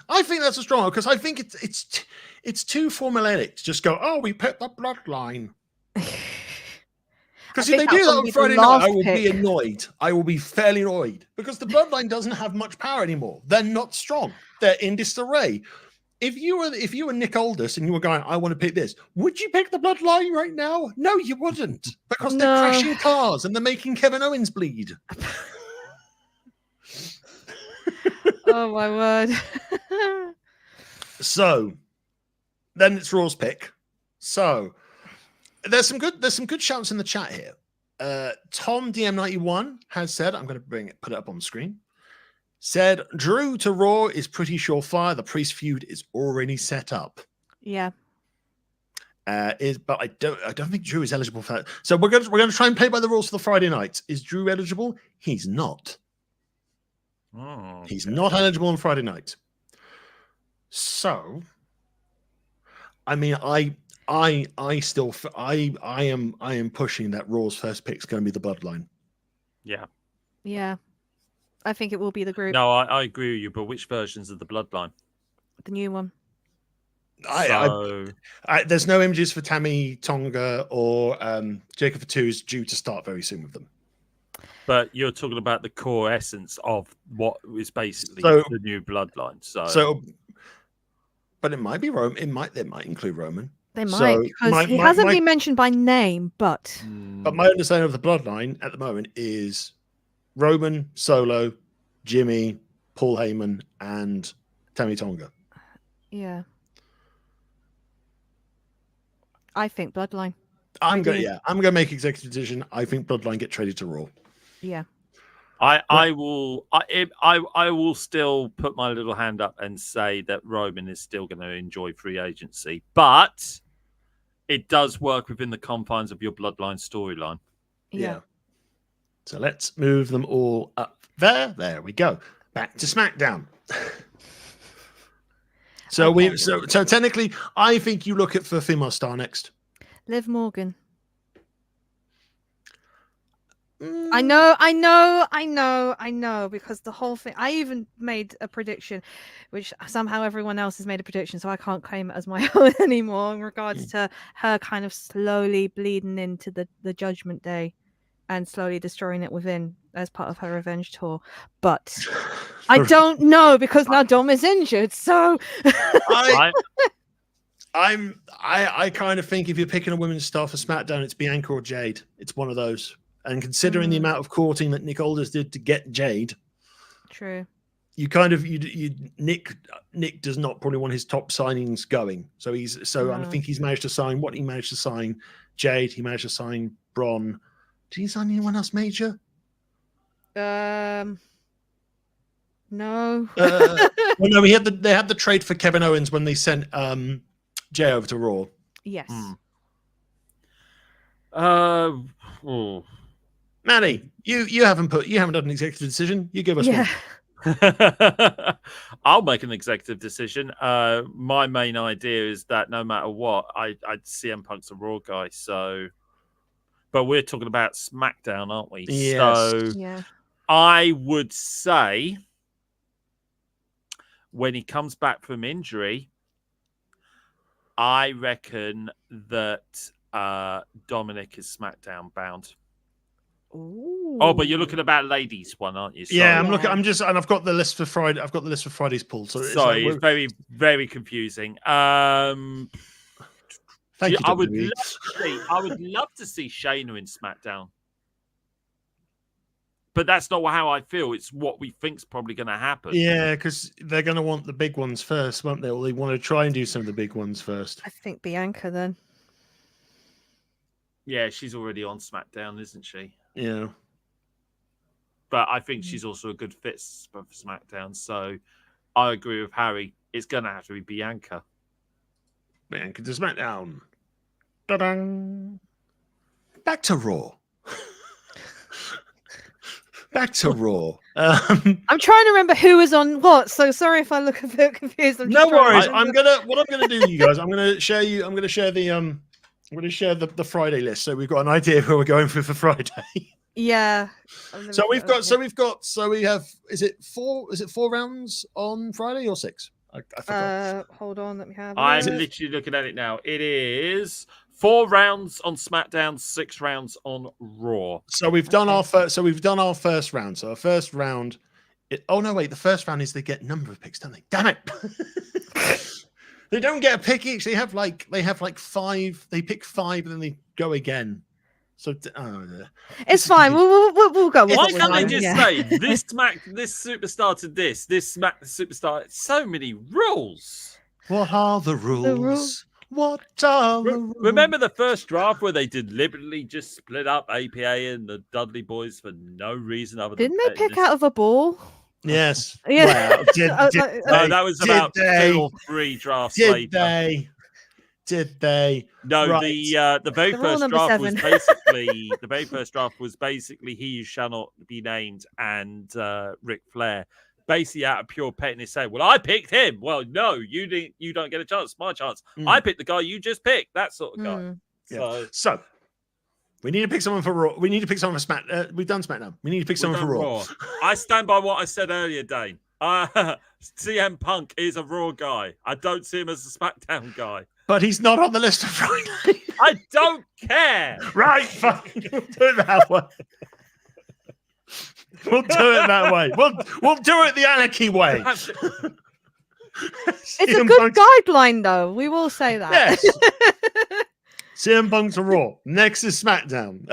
I think that's a strong one because I think it's too formulaic to just go, oh, we picked the bloodline. Because if they do that on Friday night, I will be annoyed. I will be fairly annoyed because the bloodline doesn't have much power anymore. They're not strong. They're in disarray. If you were Nick Aldis and you were going, I want to pick this, would you pick the bloodline right now? No, you wouldn't, because they're crashing cars and they're making Kevin Owens bleed. Oh my word. So then it's Raw's pick. So there's some good shouts in the chat here. Tom DM91 has said, I'm going to put it up on the screen. Said Drew to Raw is pretty surefire. The Priest feud is already set up. Yeah. But I don't think Drew is eligible for that. So we're going to try and play by the rules for the Friday nights. Is Drew eligible? He's not. Oh, okay. He's not eligible on Friday night. So, I mean, I am pushing that Raw's first pick is going to be the bloodline. Yeah. Yeah. I think it will be the group. No, I agree with you, but which versions of the bloodline? The new one. There's no images for Tammy Tonga or Jacob Fatu is due to start very soon with them. But you're talking about the core essence of what is basically the new bloodline. So, but it might be Roman. They might include Roman. They might, because he hasn't been mentioned by name, but my understanding of the bloodline at the moment is Roman, Solo, Jimmy, Paul Heyman, and Tammy Tonga. Yeah. I think bloodline. I'm gonna make executive decision. I think bloodline get traded to Raw. Yeah. I will still put my little hand up and say that Roman is still going to enjoy free agency, but it does work within the confines of your bloodline storyline. Yeah. So let's move them all up there. There we go. Back to SmackDown. So so technically, I think you look at for female star next. Liv Morgan. I know, because the whole thing, I even made a prediction, which somehow everyone else has made a prediction, so I can't claim it as my own anymore in regards to her kind of slowly bleeding into the Judgment Day and slowly destroying it within as part of her revenge tour. But I don't know because now Dom is injured, so I kind of think if you're picking a women's star for SmackDown, it's Bianca or Jade. It's one of those. And considering the amount of courting that Nick Aldis did to get Jade, true. You kind of Nick does not probably want his top signings going. So I think he's managed to sign what he managed to sign Jade. He managed to sign Braun. Did he sign anyone else major? No. Well, no. They had the trade for Kevin Owens when they sent Jay over to Raw. Yes. Maddie, you haven't done an executive decision. You give us one. I'll make an executive decision. My main idea is that no matter what, I'd CM Punk's a Raw guy. So, but we're talking about SmackDown, aren't we? Yes. So, yeah. I would say when he comes back from injury, I reckon that Dominic is SmackDown bound. Ooh. Oh, but you're looking about ladies one, aren't you? Sorry. Yeah, I'm looking. I'm just, and I've got the list for Friday. I've got the list for Friday's pool. So it's very, very confusing. Thank you. I would love to see Shayna in SmackDown, but that's not how I feel. It's what we think's probably going to happen. Yeah, because they're going to want the big ones first, won't they? Or they want to try and do some of the big ones first. I think Bianca then. Yeah, she's already on SmackDown, isn't she? Yeah. But I think she's also a good fit for SmackDown. So I agree with Harry. It's going to have to be Bianca. Bianca to SmackDown. Da-dang. Back to Raw. Back to Raw. I'm trying to remember who was on what. So sorry if I look a bit confused. No worries. What I'm gonna do, you guys. I'm gonna share the Friday list, so we've got an idea of who we're going for Friday. Yeah. So we have. Is it 4 rounds on Friday or 6? I forgot. Hold on, let me have. I'm it. literally looking at it now. It is 4 rounds on SmackDown, 6 rounds on Raw. So we've done our first. So we've done our first round. So our first round. Oh no, wait. The first round is they get number of picks, don't they? Damn it! They don't get a pick each. They have like 5. They pick 5 and then they go again. So It's fine. We'll go. With Why it. can't they just say this superstar to this superstar? So many rules. What are the rules? What are the rules? Remember the first draft where they deliberately just split up APA and the Dudley Boys for no reason other than Didn't they pick out of a ball? Yes. Yeah. Well, no, that was about 2 or 3 drafts later. Did they? No, Right. the very Rule first number draft 7. was basically he who shall not be named and Ric Flair. Basically out of pure pettiness saying, well, I picked him. Well, no, you didn't. You don't get a chance. My chance. I picked the guy you just picked. That sort of guy. So we need to pick someone for Raw. We need to pick someone for SmackDown. We've done SmackDown. We need to pick someone for Raw. I stand by what I said earlier, Dane. CM Punk is a Raw guy. I don't see him as a SmackDown guy. But he's not on the list for Friday. I don't care. Right, fine. We'll do it that way. We'll do it that way. We'll do it the Anarchy way. It's a good guideline, though. We will say that. Yes. CM Punk's a Raw. Next is SmackDown.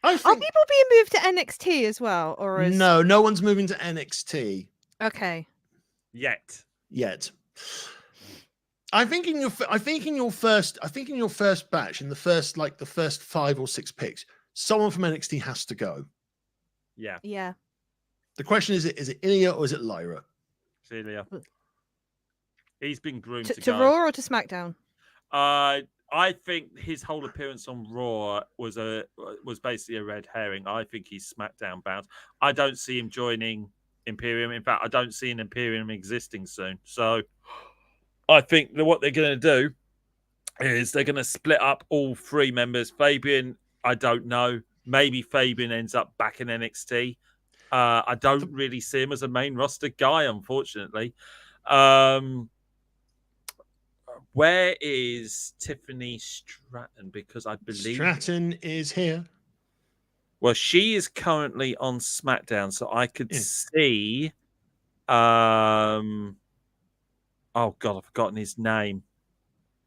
Are people being moved to NXT as well, or is... No one's moving to NXT. Okay. Yet. I think in your first batch, in the first 5 or 6 picks, someone from NXT has to go. Yeah. The question is it Ilya or is it Lyra? It's Ilya. He's been groomed to To go. Raw or to SmackDown? I think his whole appearance on Raw was basically a red herring. I think he's SmackDown bound. I don't see him joining Imperium. In fact, I don't see an Imperium existing soon. So I think that what they're going to do is they're going to split up all 3 members. Fabian, I don't know. Maybe Fabian ends up back in NXT. I don't really see him as a main roster guy, unfortunately. Where is Tiffany Stratton? Because I believe Stratton is here. Well, she is currently on SmackDown, so I could see. Oh God, I've forgotten his name.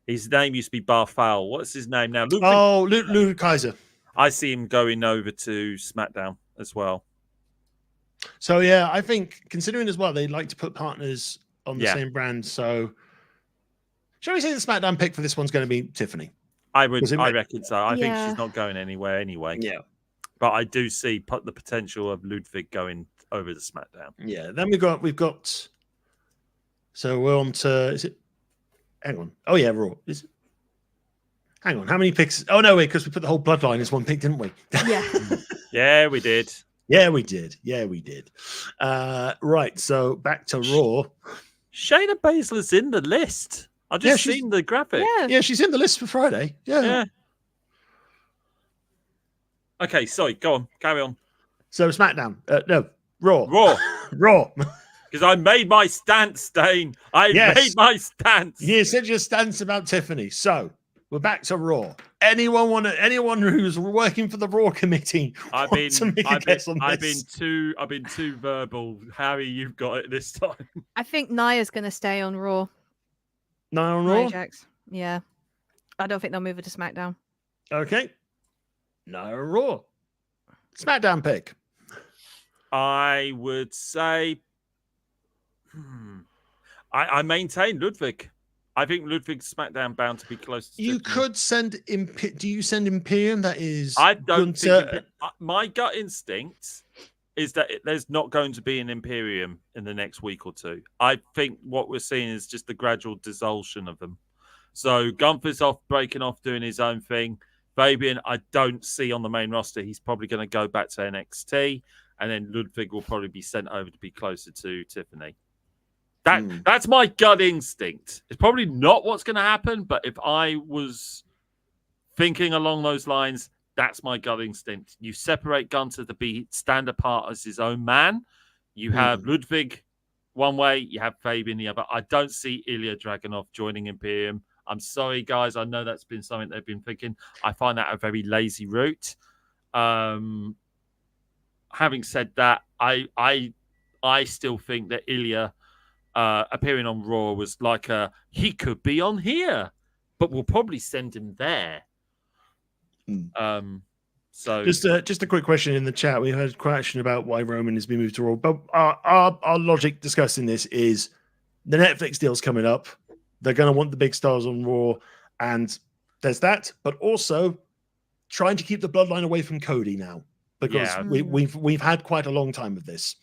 His name used to be Barthel. What's his name now? Luke Kaiser. I see him going over to SmackDown as well. So yeah, I think considering as well, they like to put partners on the same brand. So shall we say the SmackDown pick for this one's going to be Tiffany? I reckon so. I think she's not going anywhere anyway. Yeah. But I do see the potential of Ludwig going over to SmackDown. Yeah. Then we've got. So we're on to. Is it? Hang on. Oh yeah, Raw. Is it? Hang on. How many picks? Oh no, wait, because we put the whole bloodline as one pick, didn't we? Yeah. Yeah, we did. Yeah, we did. Right. So back to Raw. Shayna Baszler's in the list. I've just seen the graphic. Yeah, she's in the list for Friday. Yeah. Okay, sorry, go on, carry on. So SmackDown, no, Raw. Raw. Because I made my stance, Dane. Made my stance. You said your stance about Tiffany. So we're back to Raw. Anyone who's working for the Raw committee? I've been too verbal. Harry, you've got it this time. I think Nia's going to stay on Raw. Nia on Raw? Jax. Yeah. I don't think they'll move her to SmackDown. Okay. Nia Raw. SmackDown pick. I would say I maintain Ludwig. I think Ludwig's SmackDown bound to be close to You Tiffany. could send do you send Imperium? That is I don't think my gut instinct is that there's not going to be an Imperium in the next week or two. I think what we're seeing is just the gradual dissolution of them. So Gunther's breaking off, doing his own thing. Fabian, I don't see on the main roster. He's probably going to go back to NXT, and then Ludwig will probably be sent over to be closer to Tiffany. That's my gut instinct. It's probably not what's going to happen, but if I was thinking along those lines, that's my gut instinct. You separate Gunther to stand apart as his own man. You have Ludwig one way, you have Fabian the other. I don't see Ilya Dragunov joining Imperium. I'm sorry, guys. I know that's been something they've been thinking. I find that a very lazy route. Having said that, I still think that Ilya appearing on Raw was like he could be on here, but we'll probably send him there. So just a quick question in the chat. We heard a question about why Roman has been moved to Raw, but our logic discussing this is the Netflix deal's coming up. They're going to want the big stars on Raw, and there's that. But also trying to keep the bloodline away from Cody now, because we've had quite a long time of this.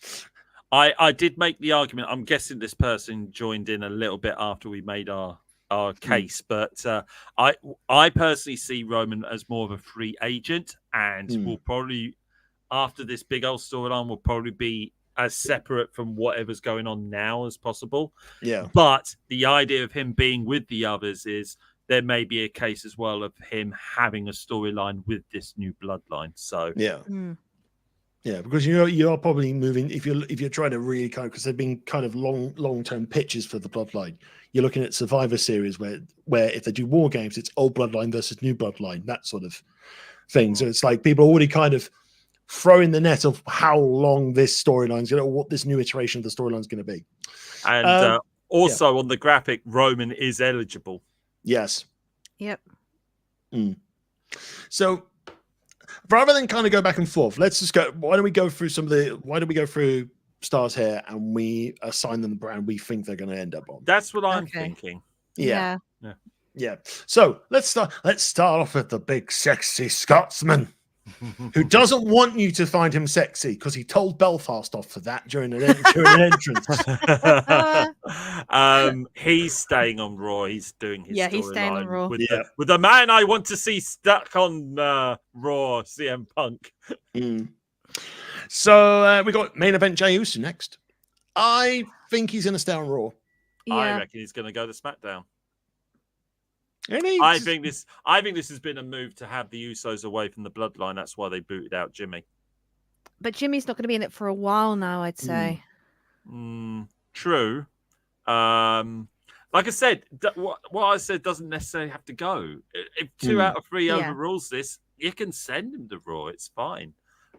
I did make the argument. I'm guessing this person joined in a little bit after we made our case, but I personally see Roman as more of a free agent, and will probably, after this big old storyline, will probably be as separate from whatever's going on now as possible. Yeah. But the idea of him being with the others is there may be a case as well of him having a storyline with this new bloodline. So yeah, because you're probably moving if you're trying to really kind of, because there've been kind of long-term pitches for the bloodline. You're looking at Survivor Series where if they do war games, it's old bloodline versus new bloodline, that sort of thing. So it's like people are already kind of throwing the net of how long this storyline's going to, what this new iteration of the storyline's going to be. And also on the graphic, Roman is eligible. Yes. Yep. So rather than kind of go back and forth, let's just go. Why don't we go through stars here and we assign them the brand we think they're going to end up on? That's what I'm thinking. Yeah. So let's start off with the big sexy Scotsman who doesn't want you to find him sexy because he told Belfast off for that during an entrance. He's staying on Raw. He's doing his he's staying on Raw with the man I want to see stuck on Raw, CM Punk. So we got main event Jey Uso next. I think he's going to stay on Raw. I reckon he's going to go to SmackDown. Really? I think this has been a move to have the Usos away from the bloodline. That's why they booted out Jimmy. But Jimmy's not going to be in it for a while now, I'd say. True. Like I said, what I said doesn't necessarily have to go. If 2 out of 3 overrules this, you can send him to Raw. It's fine.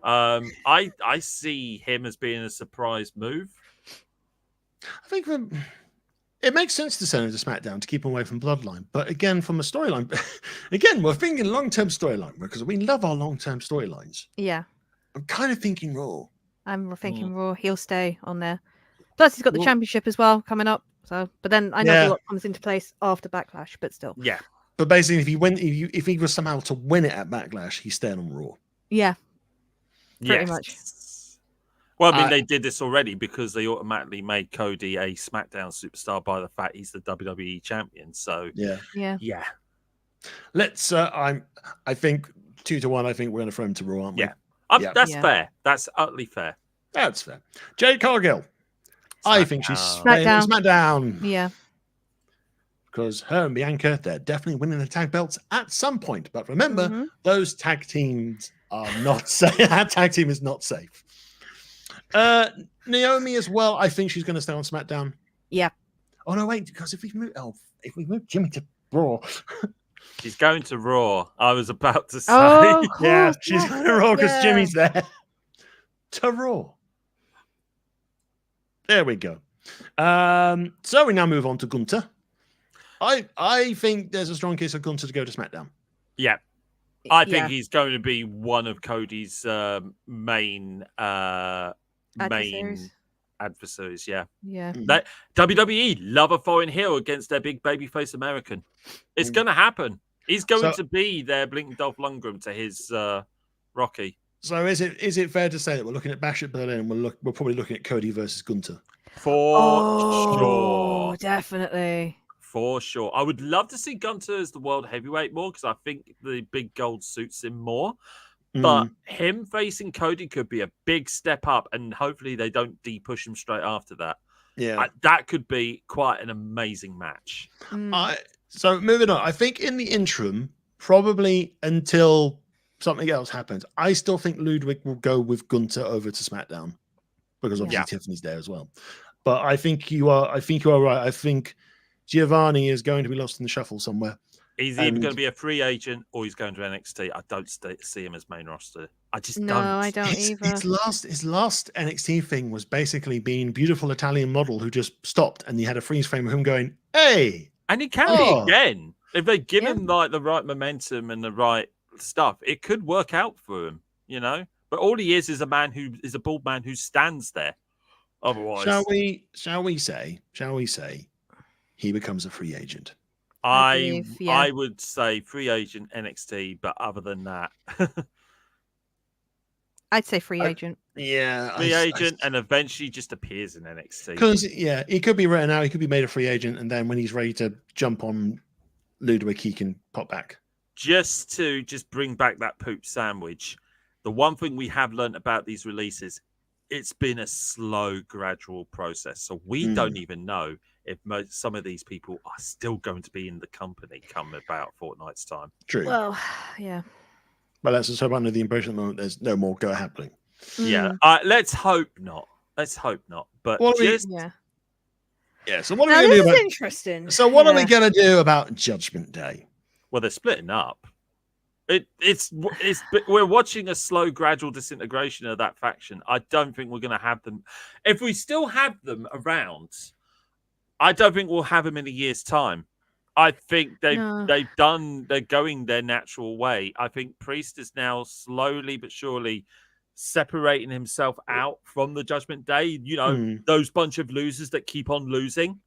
I see him as being a surprise move. I think it makes sense to send him to SmackDown to keep him away from Bloodline. But again, from a storyline, again, we're thinking long-term storyline because we love our long-term storylines. Yeah. I'm kind of thinking Raw. I'm thinking Raw. He'll stay on there. Plus, he's got the championship as well coming up. So, but then I know what comes into place after Backlash, but still. Yeah. But basically, if he was somehow to win it at Backlash, he's staying on Raw. Yeah. Pretty much. Well, I mean, they did this already because they automatically made Cody a SmackDown superstar by the fact he's the WWE champion. So yeah. Let's. I think 2-1. I think we're going to throw him to Raw, aren't we? Yeah. That's fair. That's utterly fair. That's fair. Jade Cargill. I think she's SmackDown. Yeah. Because her and Bianca, they're definitely winning the tag belts at some point. But remember, those tag teams are not safe. That tag team is not safe. Naomi as well. I think she's going to stay on SmackDown. Yeah. Oh no, wait, because if we move Jimmy to Raw, she's going to Raw. I was about to say, she's going to Raw because Jimmy's there. To Raw. There we go. So we now move on to Gunther. I think there's a strong case of Gunther to go to SmackDown. Yeah. I think he's going to be one of Cody's main adversaries. Yeah. That WWE love a foreign heel against their big babyface American. It's going to happen. He's going to be their Blinking Dolph Lundgren to his Rocky. So is it fair to say that we're looking at Bash at Berlin and we're probably looking at Cody versus Gunther? For sure. Definitely. For sure. I would love to see Gunther as the world heavyweight more because I think the big gold suits him more. But him facing Cody could be a big step up, and hopefully they don't de-push him straight after that. Yeah. That could be quite an amazing match. So moving on, I think in the interim, probably until something else happens, I still think Ludwig will go with Gunther over to SmackDown. because obviously Tiffany's there as well. But I think you are right. I think Giovanni is going to be lost in the shuffle somewhere. He's either going to be a free agent or he's going to NXT. I don't see him as main roster. I just don't. I don't either. His last NXT thing was basically being beautiful Italian model who just stopped, and you had a freeze frame of him going, "Hey!" And he can be again if they give him like the right momentum and the right stuff. It could work out for him, you know. But all he is a man who is a bald man who stands there. Otherwise, shall we say he becomes a free agent? I would say free agent NXT, but other than that, I'd say free agent. Free agent, and eventually just appears in NXT. Because he could be written out. He could be made a free agent, and then when he's ready to jump on Ludwig, he can pop back. Just to bring back that poop sandwich. The one thing we have learned about these releases, it's been a slow, gradual process. So we don't even know if some of these people are still going to be in the company come about a fortnight's time. True. Well, yeah. But let's just hope under the impression that there's no more go happening. Yeah. Let's hope not. But So what are we Now, going to do about? Interesting. So what are we going to do about Judgment Day? Well, they're splitting up. We're watching a slow, gradual disintegration of that faction. I don't think we're going to have them. If we still have them around, I don't think we'll have them in a year's time. I think they're going their natural way. I think Priest is now slowly but surely separating himself out from the Judgment Day. You know, those bunch of losers that keep on losing.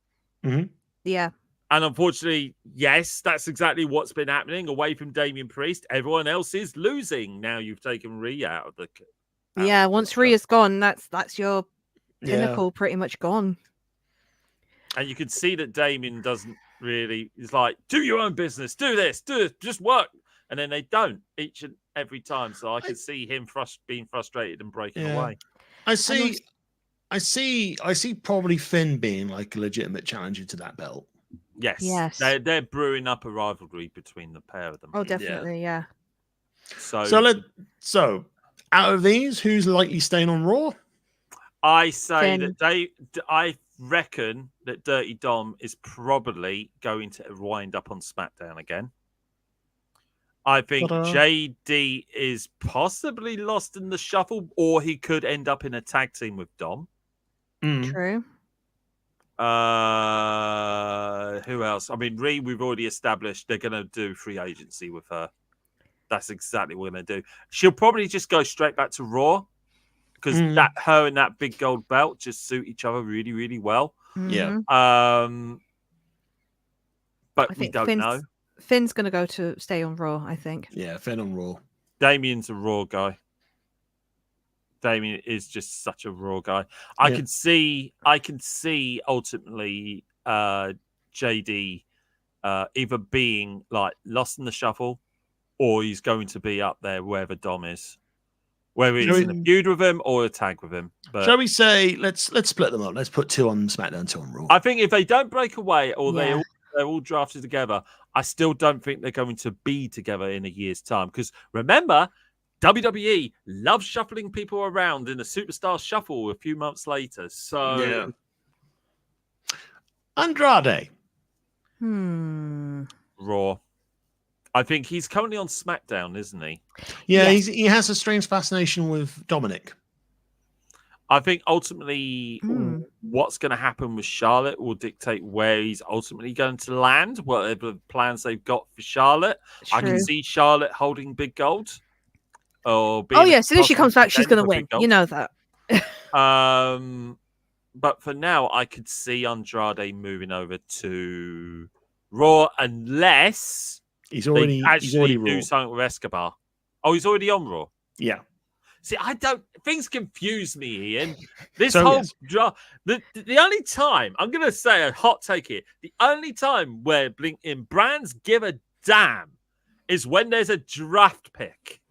Mm-hmm. Yeah. And unfortunately, yes, that's exactly what's been happening. Away from Damian Priest, everyone else is losing. Now you've taken Rhea out of the. Once Rhea's gone, that's your pinnacle pretty much gone. And you can see that Damian doesn't really. He's like, do your own business, do this, just work. And then they don't each and every time. So I can see him being frustrated and breaking away. I see probably Finn being like a legitimate challenger to that belt. Yes. They're brewing up a rivalry between the pair of them. Oh, definitely, yeah. So out of these, who's likely staying on Raw? I say Finn. that I reckon that Dirty Dom is probably going to wind up on SmackDown again. I think JD is possibly lost in the shuffle, or he could end up in a tag team with Dom. True. Who else? I mean, Rhea, we've already established they're going to do free agency with her. That's exactly what we're going to do. She'll probably just go straight back to Raw because her and that big gold belt just suit each other really, really well. Yeah. But we don't know. Finn's going to stay on Raw, I think. Yeah, Finn on Raw. Damien's a Raw guy. Damien is just such a Raw guy. I can see ultimately JD either being like lost in the shuffle, or he's going to be up there wherever Dom is, whether he's in a feud with him or a tag with him. But shall we say let's split them up? Let's put 2 on SmackDown, 2 on Raw. I think if they don't break away or they're all drafted together, I still don't think they're going to be together in a year's time. Because remember, WWE loves shuffling people around in a superstar shuffle a few months later. So, Andrade. Raw. I think he's currently on SmackDown, isn't he? Yeah, he has a strange fascination with Dominic. I think ultimately what's going to happen with Charlotte will dictate where he's ultimately going to land, whatever plans they've got for Charlotte. True. I can see Charlotte holding big gold. As soon as she comes back, she's going to win. You know that. But for now, I could see Andrade moving over to Raw unless he's already do something with Escobar. Oh, he's already on Raw. Yeah. See, things confuse me, Ian. This whole draft. The only time I'm going to say a hot take here. The only time where LinkedIn brands give a damn is when there's a draft pick.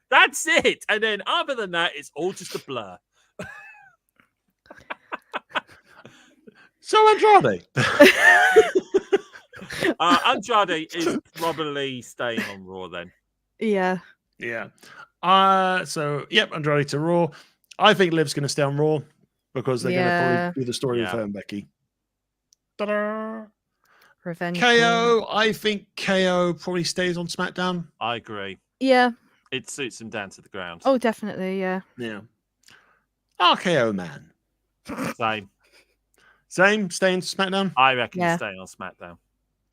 That's it. And then other than that, it's all just a blur. So Andrade. Andrade is probably staying on Raw then. Yeah. Yeah. Andrade to Raw. I think Liv's going to stay on Raw because they're going to Yeah. probably do the story with Yeah. her and Becky. Ta-da! Revenge. KO. I think KO probably stays on SmackDown. I agree. Yeah. It suits him down to the ground. Oh, definitely. Yeah. Yeah. RKO man. Same. Same. Staying SmackDown. I reckon Yeah. staying on SmackDown.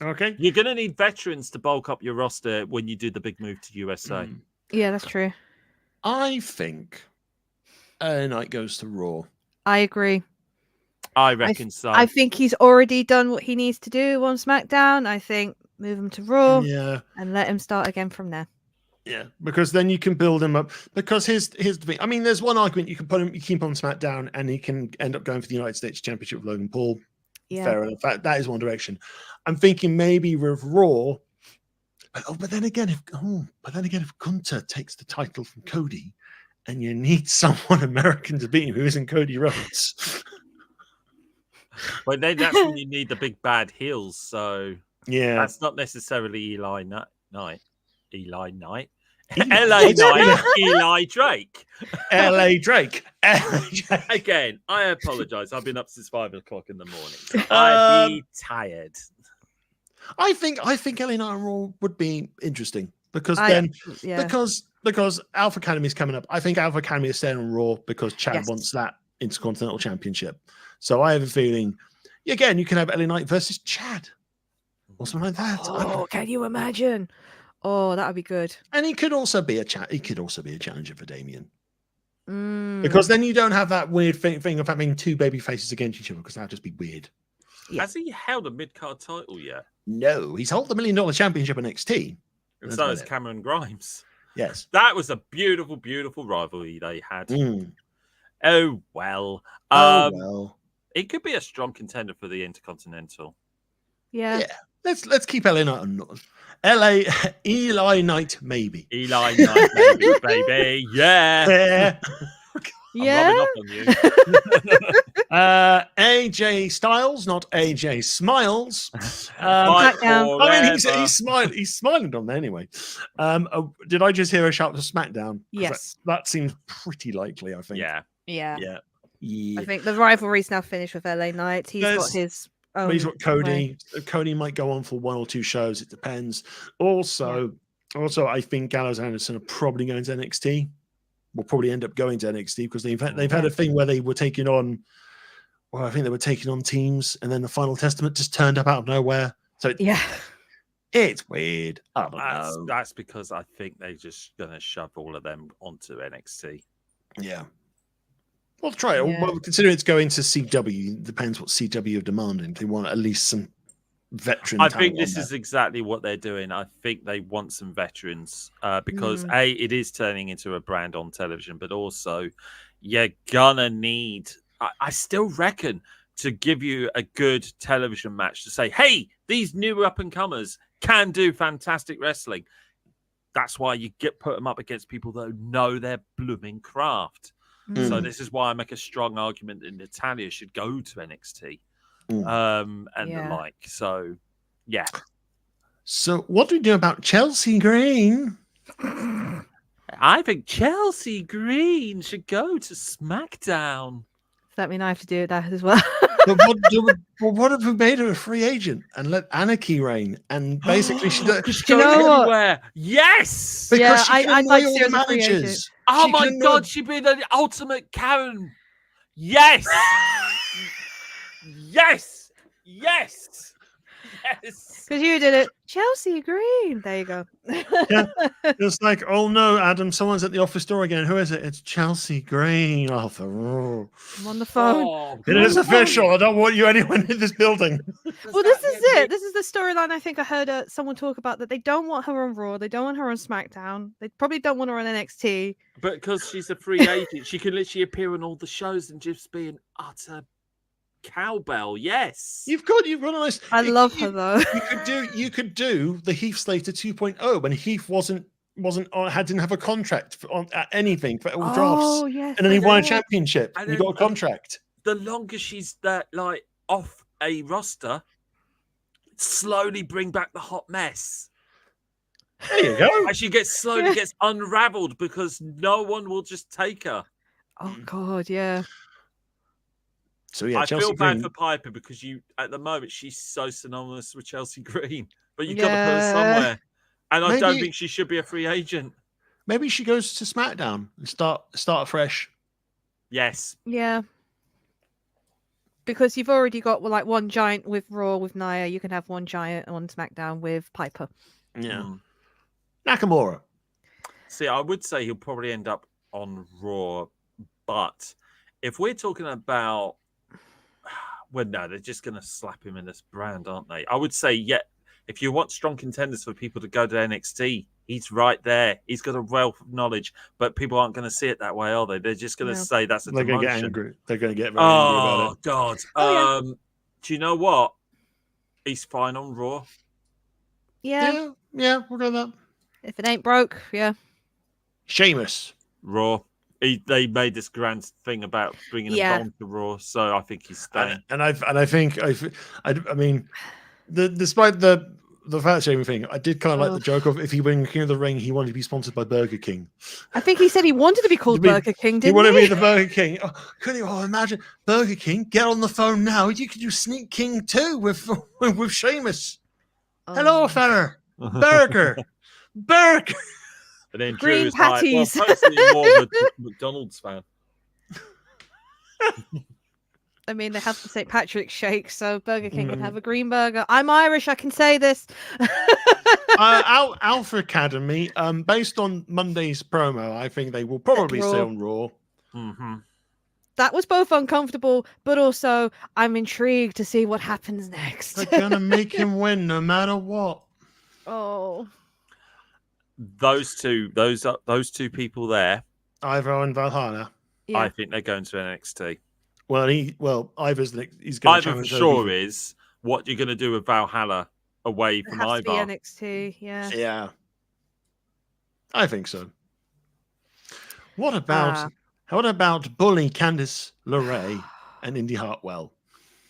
Okay. You're going to need veterans to bulk up your roster when you do the big move to USA. Yeah, that's true. I think LA Knight goes to Raw. I agree. I reckon so. I think he's already done what he needs to do on SmackDown. I think move him to Raw Yeah. and let him start again from there. Yeah, because then you can build him up. Because here's the thing. I mean, there's one argument you can put him, you keep on SmackDown, and he can end up going for the United States Championship with Logan Paul. Yeah. Fair enough. That is one direction. I'm thinking maybe with Raw. But then again, if Gunther takes the title from Cody, and you need someone American to beat him who isn't Cody Rhodes. But then that's when you need the big bad heels. So Yeah, that's not necessarily Eli Knight. LA Knight, Eli Drake. LA Drake. Again, I apologize. I've been up since 5 o'clock in the morning. So I'd be tired. I think LA Knight and Raw would be interesting because because Alpha Academy is coming up. I think Alpha Academy is staying on Raw because Chad wants that Intercontinental Championship. So I have a feeling, again, you can have LA Knight versus Chad or something like that. Oh, can you imagine? Oh, that would be good. And he could also be a challenger for Damien. Mm. Because then you don't have that weird thing of having two baby faces against each other, because that'd just be weird. Yeah. Has he held a mid-card title yet? No, he's held the $1 million championship in NXT. And so is Cameron Grimes. Yes. That was a beautiful, beautiful rivalry they had. Mm. Oh, well. Well. It could be a strong contender for the Intercontinental. Yeah. Let's keep LA Knight on. Eli Knight, maybe. Eli Knight, maybe, baby. Yeah. Yeah. I'm rubbing off on you. AJ Styles, not AJ Smiles. SmackDown. I mean, he's smiling on there anyway. Did I just hear a shout to SmackDown? Yes. That seems pretty likely, I think. Yeah. Yeah. Yeah. I think the rivalry's now finished with LA Knight. He's got his own. He's got Cody. way. Cody might go on for 1 or 2 shows. It depends. Also, I think Gallows and Anderson are probably going to NXT. Will probably end up going to NXT because they've had a thing where they were taking on. Well, I think they were taking on teams, and then the Final Testament just turned up out of nowhere. So it's weird. I don't know. That's because I think they're just going to shove all of them onto NXT. Yeah. Well, try it. Yeah. Well, considering it's going to CW, depends what CW are demanding. They want at least some veteran. I think this is exactly what they're doing. I think they want some veterans because it is turning into a brand on television, but also you're gonna need. I still reckon to give you a good television match to say, hey, these new up and comers can do fantastic wrestling. That's why you put them up against people that know their blooming craft. So this is why I make a strong argument that Natalya should go to NXT and the like. So, yeah. So what do we do about Chelsea Green? I think Chelsea Green should go to SmackDown. Does that mean I have to do that as well? But what if we made her a free agent and let Anarchy reign? And basically, she you know everywhere. Yes, because I'd like to see her as a free agent. managers. Oh my God, she'd be the ultimate Karen. Yes. Yes. Yes. Yes. Because you did it. Chelsea Green. There you go. Yeah. It's like, oh no, Adam, someone's at the office door again. Who is it? It's Chelsea Green. Oh, I'm on the phone. Oh, it is official. I don't want you anyone in this building. Well, this is it. This is the storyline I think I heard someone talk about, that they don't want her on Raw. They don't want her on SmackDown. They probably don't want her on NXT. But because she's a free agent, she can literally appear on all the shows and just be an utter cowbell. Yes. You've got a nice. I love her though. You could do the Heath Slater 2.0 when Heath didn't have a contract on anything for all drafts. Yes, And then he won a championship. And He then- got a contract. The longer she's off a roster, slowly bring back the hot mess. There you go. And she slowly gets unraveled because no one will just take her. Oh God, yeah. So yeah, I Chelsea feel bad Green. for Piper because at the moment she's so synonymous with Chelsea Green, but you got to put her Yeah. somewhere. And I don't Maybe- think she should be a free agent. Maybe she goes to SmackDown and start fresh. Yes. Yeah. Because you've already got like one giant with Raw with Nia, you can have one giant on SmackDown with Piper. Yeah. Nakamura. See, I would say he'll probably end up on Raw, but if we're talking about, well, no, they're just going to slap him in this brand, aren't they? I would say, yeah, if you want strong contenders for people to go to NXT, he's right there. He's got a wealth of knowledge, but people aren't going to see it that way, are they? They're just going to say that's a They're going to get demotion. angry. They're going to get very angry about it. God. Oh, Do you know what? He's fine on Raw. Yeah. Yeah, we'll go with that. If it ain't broke, yeah. Sheamus. Raw. They made this grand thing about bringing him on to Raw, so I think he's staying. And I think I mean, despite the fat shaming thing, I did kind of like the joke of if he win King of the Ring, he wanted to be sponsored by Burger King. I think he said he wanted to be called Burger King, didn't he? He wanted to be the Burger King. Oh, couldn't you? Oh, imagine Burger King. Get on the phone now. You could do Sneak King too with Sheamus. Hello, fella. Burger. Burger. And then Green Drew's patties. like, well, personally more of a McDonald's fan. I mean, they have the St. Patrick's shake, so Burger King can have a green burger. I'm Irish, I can say this. Alpha Academy, based on Monday's promo, I think they will probably stay on Raw. Mm-hmm. That was both uncomfortable, but also I'm intrigued to see what happens next. They're gonna make him win no matter what. Oh, Those two people there, Ivo and Valhalla. yeah. I think they're going to NXT. Ivor's he's going to Ivo for sure is. What you're going to do with Valhalla away It from has to be Ivar? NXT, yeah. Yeah, I think so. What about Bully Candice LeRae and Indy Hartwell?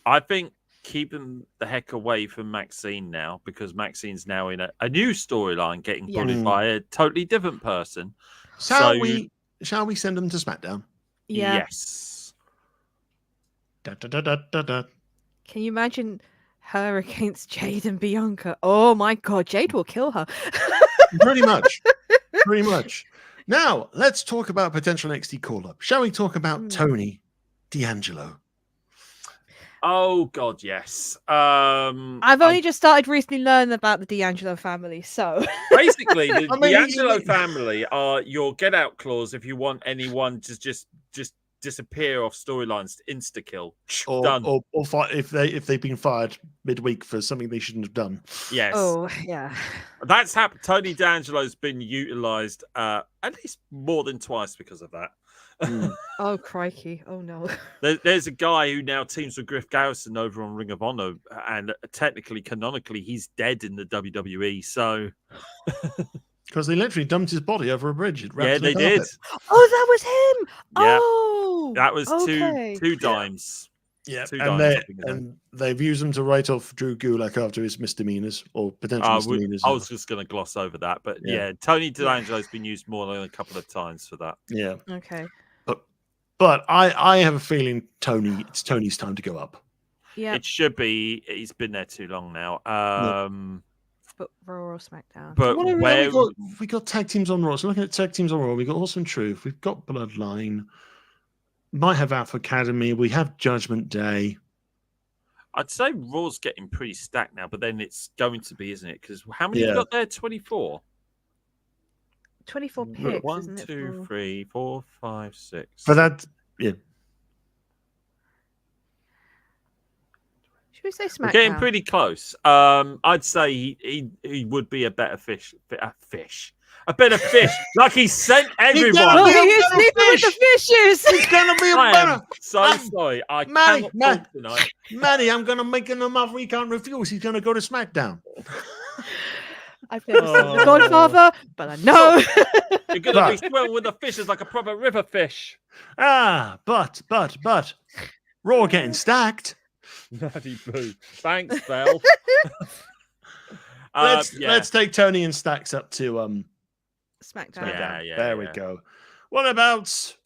I think keep them the heck away from Maxine now, because Maxine's now in a new storyline, getting bullied by a totally different person. Shall we send them to SmackDown? Yeah. Yes. Can you imagine her against Jade and Bianca? Oh my God, Jade will kill her. Pretty much. Now, let's talk about potential NXT call-up. Shall we talk about Tony D'Angelo? Oh God, yes. I've only just started recently learning about the D'Angelo family, so basically the D'Angelo family are your get out clause if you want anyone to just disappear off storylines, insta kill, done. Or if they've been fired midweek for something they shouldn't have done. Yes. Oh yeah. That's happened. Tony D'Angelo's been utilized at least more than twice because of that. Oh crikey! Oh no. There's a guy who now teams with Griff Garrison over on Ring of Honor, and technically, canonically, he's dead in the WWE. So, because they literally dumped his body over a bridge. Yeah, they did. Oh, that was him. Yeah. Oh, that was okay. two dimes. Yeah, Two and dimes, and they've used him to write off Drew Gulak after his misdemeanors or potential misdemeanors. I was just going to gloss over that, but yeah Tony D'Angelo's been used more than a couple of times for that. Yeah. Okay. But I have a feeling it's Tony's time to go up. Yeah. It should be. He's been there too long now. But Raw or SmackDown. But where we got tag teams on Raw. So looking at tag teams on Raw, we got Awesome Truth. We've got Bloodline. Might have Alpha Academy. We have Judgment Day. I'd say Raw's getting pretty stacked now, but then it's going to be, isn't it? Because how many have you got there? 24. 24 picks. 1, isn't it, 2, for... 3, 4, 5, 6. For that, yeah. Should we say SmackDown? We're getting pretty close. I'd say he would be a better fish. A better fish. Like he sent everyone. Oh, he's sleeping with the fishes. He's gonna be a better. So sorry. I cannot talk tonight. Manny, I'm gonna make him an offer he can't refuse. He's gonna go to SmackDown. I've never seen The Godfather, but I know. You're gonna be swimming with the fishes like a proper river fish. But Raw getting stacked. MattyBoo. Thanks, Belle. Let's take Tony and Stacks up to SmackDown. Yeah, there we go. What about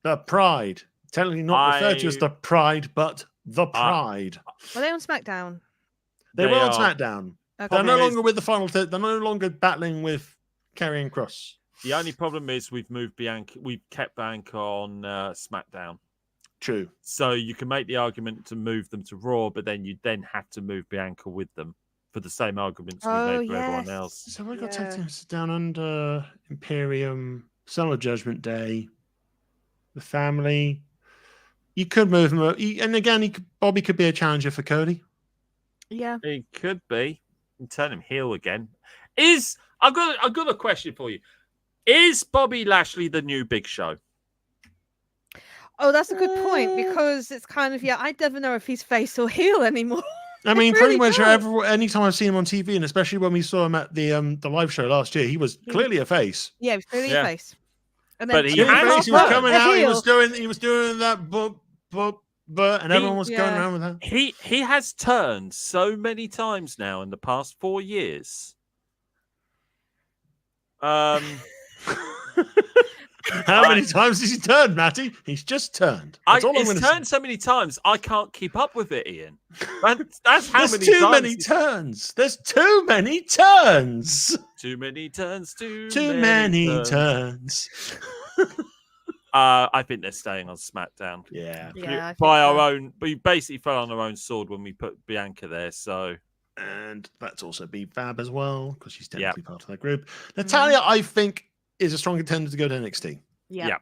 The Pride. Technically not referred to as the Pride, but the Pride. Were they on SmackDown? They were on SmackDown. Okay. They're no longer with the final. They're no longer battling with Karrion Kross. The only problem is we've moved Bianca. We've kept Bianca on SmackDown. True. So you can make the argument to move them to Raw, but then you then have to move Bianca with them for the same arguments we made for everyone else. So we've got tag teams down under Imperium, Son of Judgment Day, the Family. You could move him, and again, Bobby could be a challenger for Cody. Yeah, he could be. And turn him heel again. I've got a question for you? Is Bobby Lashley the new Big Show? Oh, that's a good point, because it's kind of, I never know if he's face or heel anymore. I mean, pretty much anytime I've seen him on TV, and especially when we saw him at the live show last year, he was clearly a face. Yeah, he was clearly a face. And then but he was coming out. He was doing that boop, and everyone was going around with that. He has turned so many times now in the past 4 years. How many times has he turned, Matty? He's just turned. He's turned so many times, I can't keep up with it, Ian. That's how There's too many turns. There's too many turns. Too many turns. Too many turns. I think they're staying on SmackDown. Yeah. By our own, we basically fell on our own sword when we put Bianca there. So, and that's also B-Fab as well, because she's technically part of that group. Natalya, I think, is a strong contender to go to NXT. Yeah.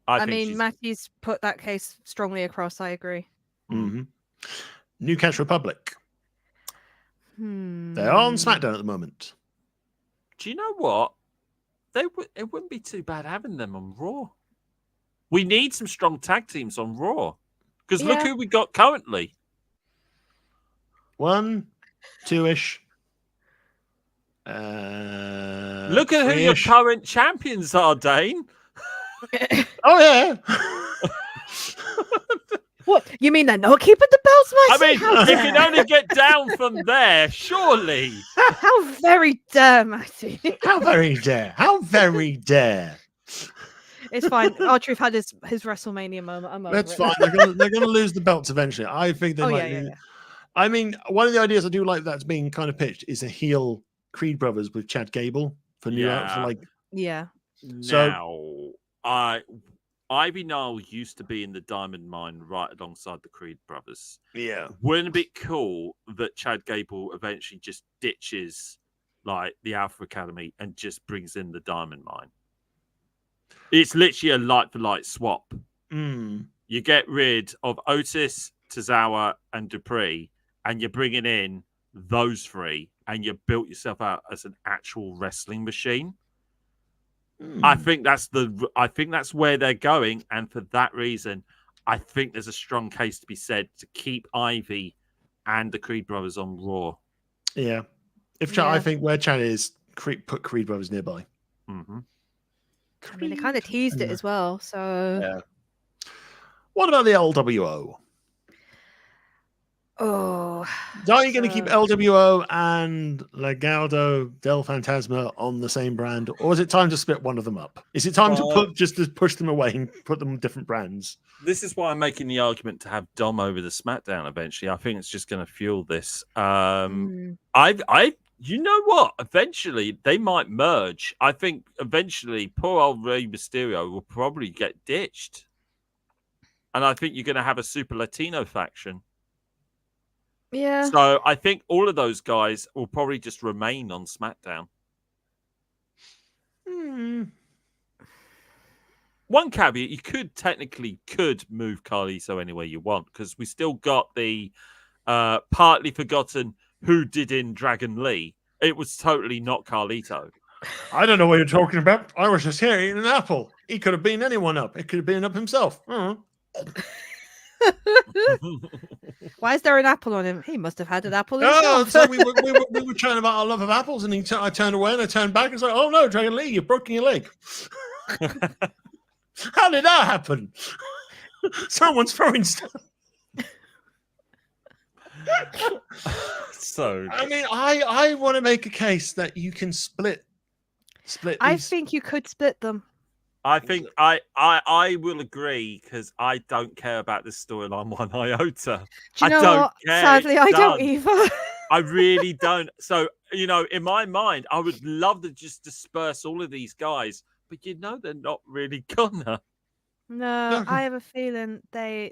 I mean, Matthew's put that case strongly across. I agree. Mm-hmm. New Catch Republic. They're on SmackDown at the moment. Do you know what? It wouldn't be too bad having them on Raw. We need some strong tag teams on Raw. Because look who we got currently. 1, 2-ish. Look at who your current champions are, Dane. Oh, yeah. What? You mean they're not keeping the belts, I mean, you can only get down from there, surely. How very dare, Matty. How very dare. How very dare. It's fine. R-Truth had his WrestleMania moment. That's fine. They're gonna lose the belts eventually. I think they might. Yeah. I mean, one of the ideas I do like that's being kind of pitched is a heel Creed Brothers with Chad Gable for New York. So Ivy Nile used to be in the Diamond Mine right alongside the Creed Brothers. Yeah. Wouldn't it be cool that Chad Gable eventually just ditches like the Alpha Academy and just brings in the Diamond Mine? It's literally a light for light swap. You get rid of Otis, Tozawa, and Dupree, and you're bringing in those three, and you built yourself out as an actual wrestling machine. I think that's where they're going, and for that reason, I think there's a strong case to be said to keep Ivy and the Creed Brothers on Raw. Yeah, I think where Chad is, put Creed Brothers nearby. Mm-hmm. I mean, they kind of teased it as well. So, yeah. What about the LWO? Oh, are you going to keep LWO and Legado del Fantasma on the same brand, or is it time to split one of them up? Is it time to push them away and put them on different brands? This is why I'm making the argument to have Dom over the SmackDown eventually. I think it's just going to fuel this. You know what? Eventually, they might merge. I think eventually, poor old Rey Mysterio will probably get ditched, and I think you're going to have a Super Latino faction. Yeah. So I think all of those guys will probably just remain on SmackDown. One caveat, you could technically move Carlito anywhere you want, because we still got the partly forgotten who did in Dragon Lee. It was totally not Carlito. I don't know what you're talking about. I was just here eating an apple. He could have been anyone up. It could have been up himself. Why is there an apple on him? He must have had an apple himself. So we were chatting about our love of apples, and I turned away and I turned back and said, "Oh no, Dragon Lee, you've broken your leg." How did that happen? Someone's throwing stuff. So I mean, I want to make a case that you can split. I think you could split them. I think I will agree because I don't care about this storyline one iota. Do you know don't what? care. Sadly, It's I don't done. either. I really don't. So, in my mind, I would love to just disperse all of these guys, but they're not really gonna. No, I have a feeling the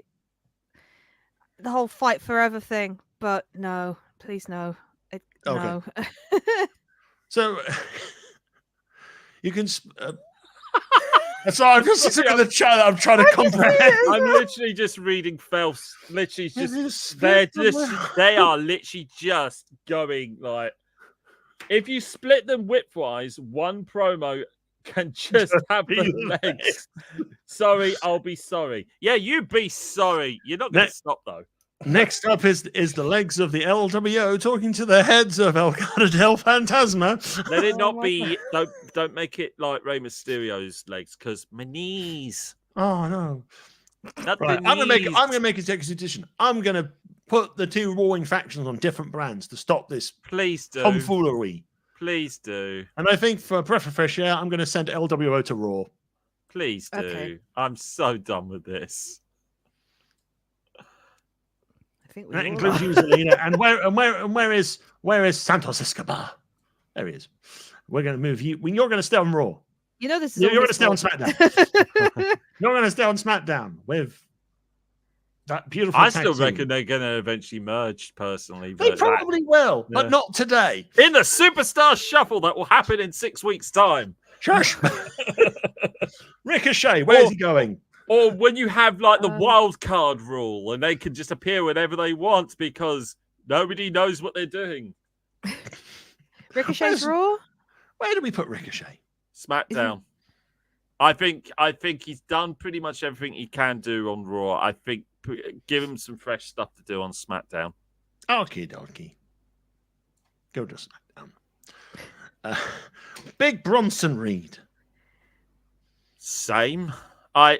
whole fight forever thing, but no, please no. No. So you can. Sorry, I'm just looking at the chat. I'm trying to comprehend. I'm literally just reading Phelps. Literally, they are literally just going like. If you split them widthwise, one promo can just have the legs. Sorry, I'll be sorry. Yeah, you be sorry. You're not going to stop though. Next up is the legs of the LWO talking to the heads of El Cara del Fantasma. Let it not be. Don't make it like Rey Mysterio's legs because my knees. Oh no! Right, I'm gonna make a decision. I'm gonna put the two warring factions on different brands to stop this. Please do. Tomfoolery. Please do. And I think for breath of fresh air, I'm gonna send LWO to Raw. Please do. Okay. I'm so done with this. That includes you, Zelina. And where is Santos Escobar? There he is. We're going to move you. You're going to stay on Raw. This is you're going to stay on SmackDown. You're going to stay on SmackDown with that beautiful. I still reckon they're going to eventually merge. Personally, they probably will, but not today. In the Superstar Shuffle that will happen in 6 weeks' time. Shush. Ricochet, where's he going? Or when you have like the wild card rule and they can just appear whenever they want because nobody knows what they're doing. Ricochet's Raw? Where do we put Ricochet? SmackDown. I think he's done pretty much everything he can do on Raw. I think give him some fresh stuff to do on SmackDown. Okie dokie. Go to SmackDown. Big Bronson Reed. Same. I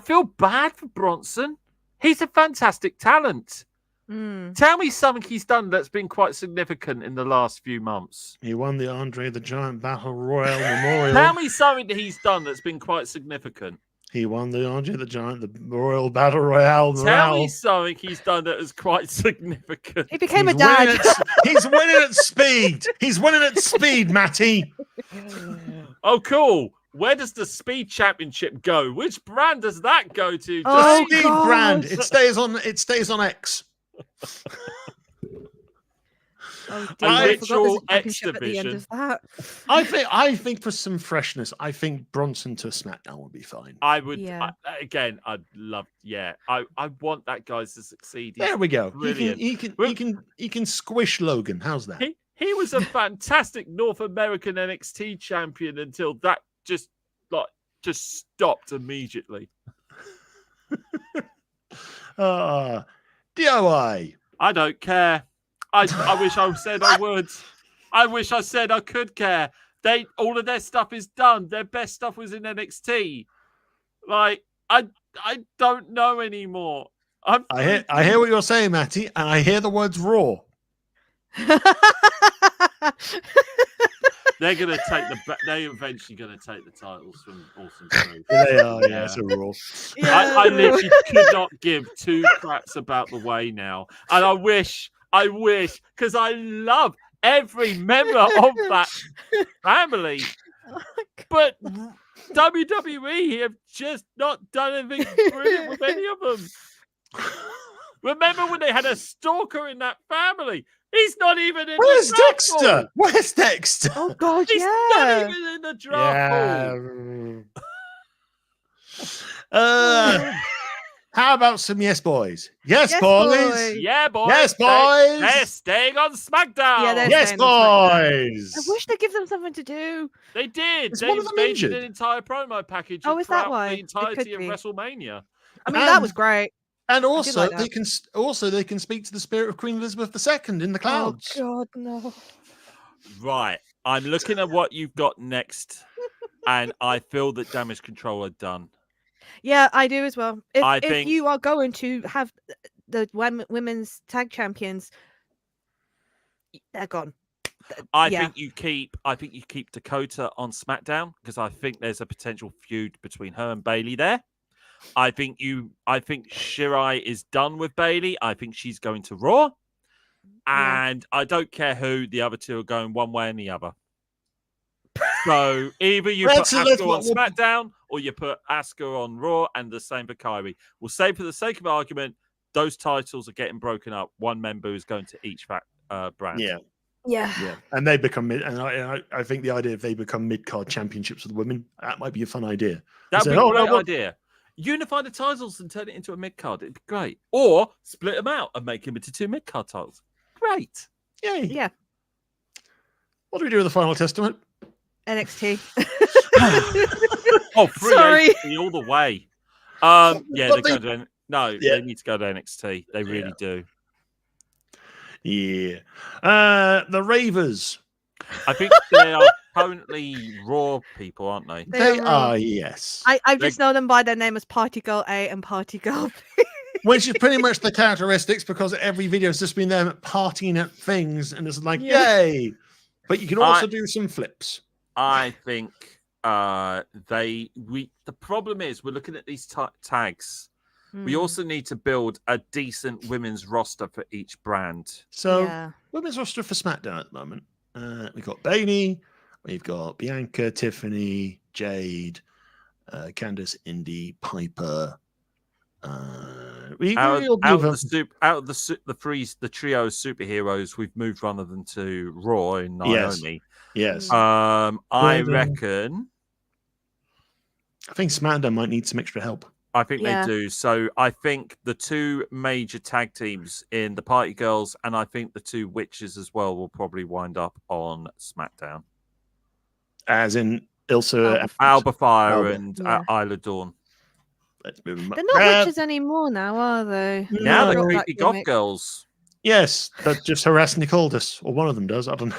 feel bad for Bronson. He's a fantastic talent. Tell me something he's done that's been quite significant in the last few months. He won the Andre the Giant Battle Royal Memorial. Tell me something that he's done that's been quite significant. He won the Andre the Giant, the Royal Battle Royale. Tell me something he's done that is quite significant. He became a dad. He's winning at speed. He's winning at speed, Matty. Oh, cool. Where does the Speed Championship go? Which brand does that go to? The Speed brand. It stays on X. Literal X division. I think for some freshness, I think Bronson to SmackDown would be fine. I would I'd love. Yeah, I want that guy to succeed. There we go. Brilliant. He can squish Logan. How's that? He was a fantastic North American NXT champion until that just stopped immediately. DOI. I don't care. I wish I said I would. I wish I said I could care. All of their stuff is done. Their best stuff was in NXT. Like I don't know anymore. I hear what you're saying, Matty, and I hear the words raw. They're eventually gonna take the titles from Awesome Crew. They are, yeah, it's a raw. Yeah. I literally could not give two craps about the way now. And I wish, because I love every member of that family. But WWE have just not done anything brilliant with any of them. Remember when they had a stalker in that family? He's not even in Where's the draft Dexter? pool. Where's Dexter? Oh God, He's not even in the draft pool. How about some yes boys? Yes, boys. Yeah, boys. Yes, boys. They're staying on SmackDown. Yeah, yes, boys. I wish they'd give them something to do. They did. One of them They injured. did an entire promo package. Oh, is that throughout why? The It entirety could of be. WrestleMania. I mean, that was great. And also, like they can speak to the spirit of Queen Elizabeth II in the clouds. Oh God, no. Right. I'm looking at what you've got next, and I feel that Damage Control are done. Yeah, I do as well. I If think- you are going to have the women's tag champions, they're gone. I think you keep Dakota on SmackDown because I think there's a potential feud between her and Bayley there. I think Shirai is done with Bayley. I think she's going to Raw. And I don't care who the other two are going one way and the other. So either you put Asuka on SmackDown or you put Asuka on Raw, and the same for Kyrie. We'll say for the sake of argument, those titles are getting broken up. One member is going to each brand. Yeah. And they become mid. And I think the idea if they become mid-card championships for the women, that might be a fun idea. That would be a great idea. Unify the titles and turn it into a mid-card. It'd be great. Or split them out and make them into 2 mid-card titles. Great. Yay. Yeah. What do we do with the Final Testament? NXT. Sorry. All the way. They need to go to NXT. They really do. Yeah. The Ravers. I think they are currently Raw people, aren't they? They are, yes. I just know them by their name as Party Girl A and Party Girl B. Which is pretty much the characteristics, because every video has just been them partying at things, and it's like, yay! But you can also do some flips. I think the problem is we're looking at these tags. We also need to build a decent women's roster for each brand. So women's roster for SmackDown at the moment. We've got Bayley, we've got Bianca, Tiffany, Jade, Candice, Indy, Piper. Out of the trio of superheroes, we've moved one of them to Raw in Naomi. Yes. I reckon. I think SmackDown might need some extra help. I think they do. So I think the 2 major tag teams in the Party Girls, and I think the 2 witches as well, will probably wind up on SmackDown. As in Ilsa, Alba Fire, and Isla Dawn. Let's move them up. They're not witches anymore now, are they? Now they're creepy goth girls. Yes, that just harass Nick Aldis, or one of them does. I don't know.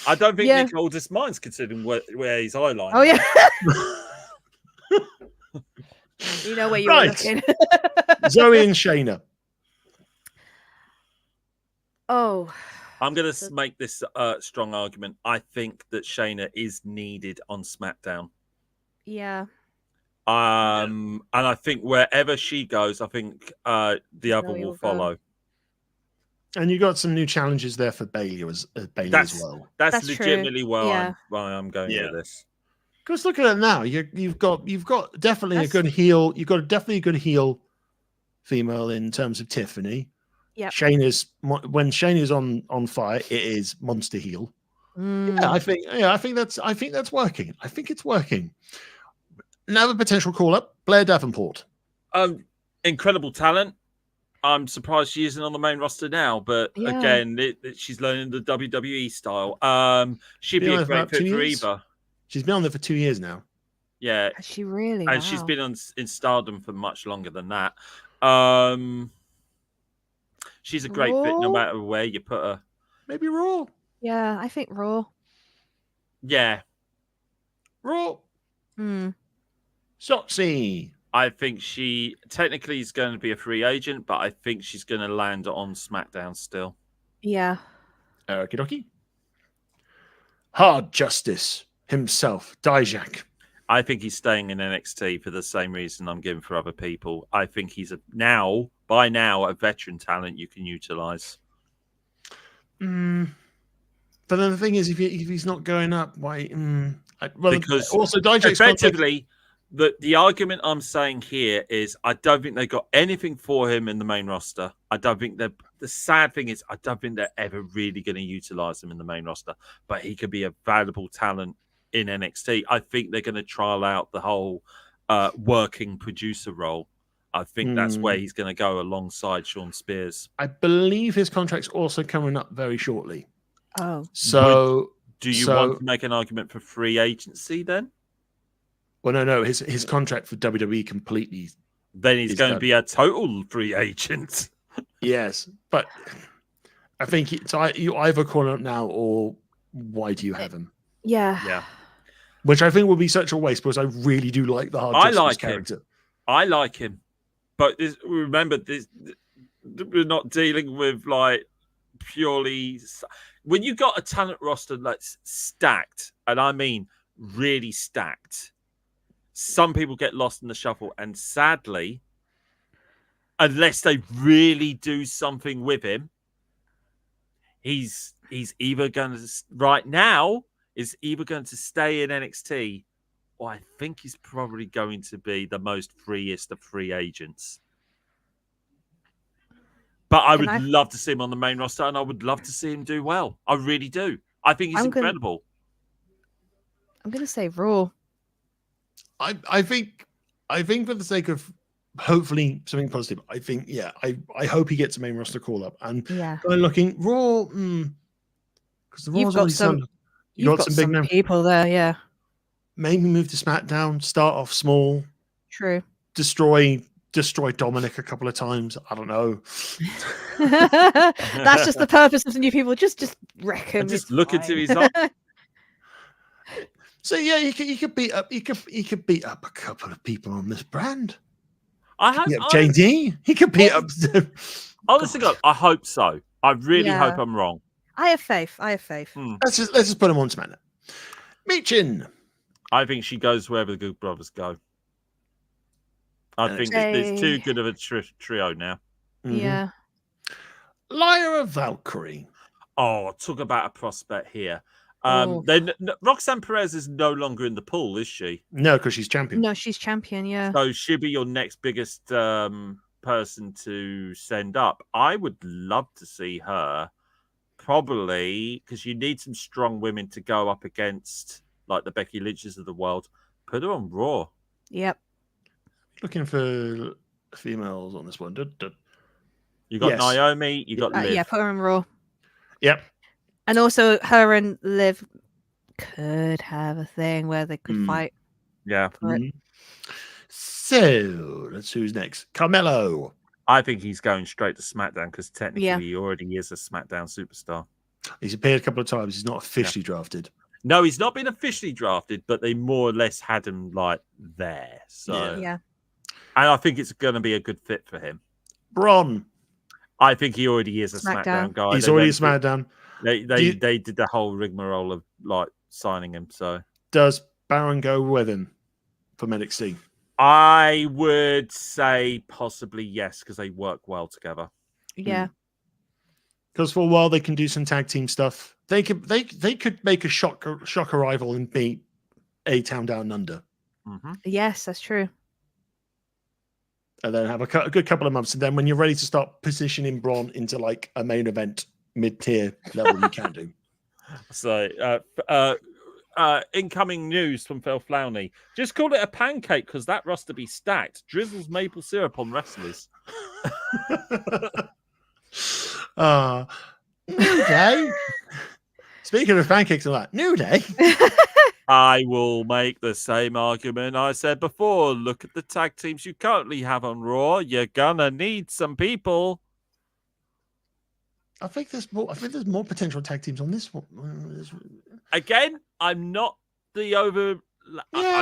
I don't think Nick Aldis minds, considering where his eyeliner. Oh yeah. You know where you're looking. Zoe and Shayna. Oh. I'm going to make this strong argument. I think that Shayna is needed on SmackDown. Yeah. And I think wherever she goes, I think the other will follow. And you got some new challenges there for Bayley as well. That's legitimately why I'm going with this. Because look at it now. You've got definitely a good heel. You've got definitely a good heel female in terms of Tiffany. Yeah. When Shayna's on fire, it is monster heel. Yeah, I think that's working. I think it's working. Another potential call-up, Blair Davenport. Incredible talent. I'm surprised she isn't on the main roster now, but again, she's learning the WWE style. She'd be a great fit for Eva. She's been on there for 2 years now. Yeah. Has she really? And she's been in Stardom for much longer than that. She's a great fit no matter where you put her. Maybe Raw. Yeah, I think Raw. Yeah. Raw. Shotzi. I think she technically is going to be a free agent, but I think she's going to land on SmackDown still. Yeah. Okie dokie. Hard Justice himself, Dijak. I think he's staying in NXT for the same reason I'm giving for other people. I think he's by now a veteran talent you can utilize. But then the thing is, if he's not going up, why? Because also Dijak's effectively. The argument I'm saying here is I don't think they got anything for him in the main roster. I don't think the sad thing is I don't think they're ever really going to utilize him in the main roster, but he could be a valuable talent in NXT. I think they're going to trial out the whole working producer role. I think that's where he's going to go alongside Sean Spears. I believe his contract's also coming up very shortly. Oh. So do you want to make an argument for free agency then? Well, no. His contract for WWE completely. Then he's going to be a total free agent. Yes, but I think you either call him up now, or why do you have him? Yeah. Which I think would be such a waste, because I really do like the Hard Justice character. I like him, but remember, we're not dealing with like purely when you got a talent roster that's stacked, and I mean really stacked, some people get lost in the shuffle, and sadly, unless they really do something with him, he's either going to right now is either going to stay in NXT, or I think he's probably going to be the most freest of free agents. But I would love to see him on the main roster, and I would love to see him do well. I really do. I think he's incredible. I'm going to say Raw. I think for the sake of hopefully something positive, I think, I hope he gets a main roster call up. And I'm looking Raw, because the Raw's you've got some big people there, yeah. Maybe move to SmackDown, start off small. True. Destroy Dominic a couple of times. I don't know. That's just the purpose of the new people. Just wreck him. Just look into his eyes. So yeah, he could beat up a couple of people on this brand. JD. He could beat up. Honestly, God, I hope so. I really hope I'm wrong. I have faith. Let's just put him on SmackDown. Michin. I think she goes wherever the Good Brothers go. I think there's too good of a trio now. Mm-hmm. Yeah. Lyra Valkyrie. Oh, talk about a prospect here. Then Roxanne Perez is no longer in the pool, is she? No, because she's champion. No, she's champion, yeah. So she'll be your next biggest person to send up. I would love to see her, probably, because you need some strong women to go up against, like the Becky Lynches of the world. Put her on Raw. Yep. Looking for females on this one. You got Naomi, you got Liv. Yeah, put her on Raw. Yep. And also, her and Liv could have a thing where they could fight. Yeah. So, let's see who's next. Carmelo. I think he's going straight to SmackDown because technically he already is a SmackDown superstar. He's appeared a couple of times. He's not officially drafted. No, he's not been officially drafted, but they more or less had him like there. So yeah. And I think it's going to be a good fit for him. Braun. I think he already is a SmackDown guy. He's already a SmackDown. They did the whole rigmarole of like signing him. So does Baron go with him from NXT? I would say possibly yes, because they work well together. Yeah. Because for a while they can do some tag team stuff. They could make a shock arrival and beat A-Town Down Under. Mm-hmm. Yes, that's true. And then have a good couple of months, and then when you're ready to start positioning Braun into like a main event mid-tier level, you can do. So, incoming news from Phil Flowney. Just call it a pancake because that roster be stacked. Drizzles maple syrup on wrestlers. New Day. Speaking of pancakes and that, New Day. I will make the same argument I said before. Look at the tag teams you currently have on Raw. You're gonna need some people. I think there's more potential tag teams on this one. Again, I'm not the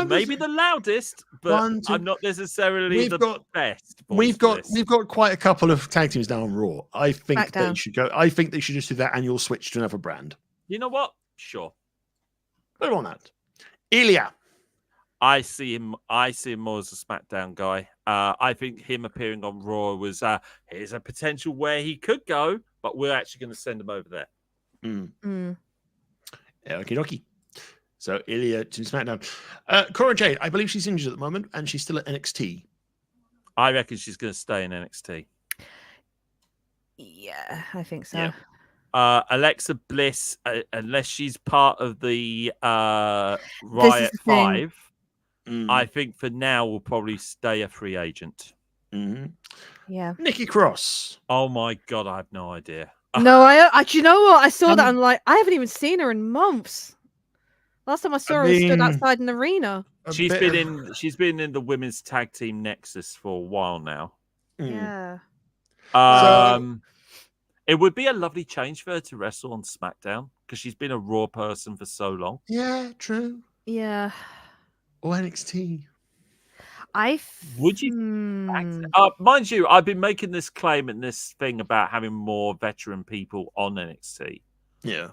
maybe the loudest, but I'm not necessarily the best. We've got quite a couple of tag teams down on Raw. I think they should go. I think they should just do that annual switch to another brand. You know what? Sure. Put him on that. Ilya. I see him more as a SmackDown guy. I think him appearing on Raw was here's a potential where he could go, but we're actually going to send him over there. Okie dokie. So Ilya to SmackDown. Cora Jade, I believe she's injured at the moment, and she's still at NXT. I reckon she's going to stay in NXT. Yeah, I think so. Yeah. Alexa Bliss, unless she's part of the Riot 5, I think for now will probably stay a free agent. Mm-hmm. Yeah. Nikki Cross. Oh my God, I have no idea. No, I do you know what? I saw that. I'm like, I haven't even seen her in months. Last time I saw her, stood outside an arena. She's been in the women's tag team Nexus for a while now. Yeah. It would be a lovely change for her to wrestle on SmackDown because she's been a Raw person for so long. Yeah, true. Yeah. Or NXT. Would you? Mind you, I've been making this claim and this thing about having more veteran people on NXT. Yeah.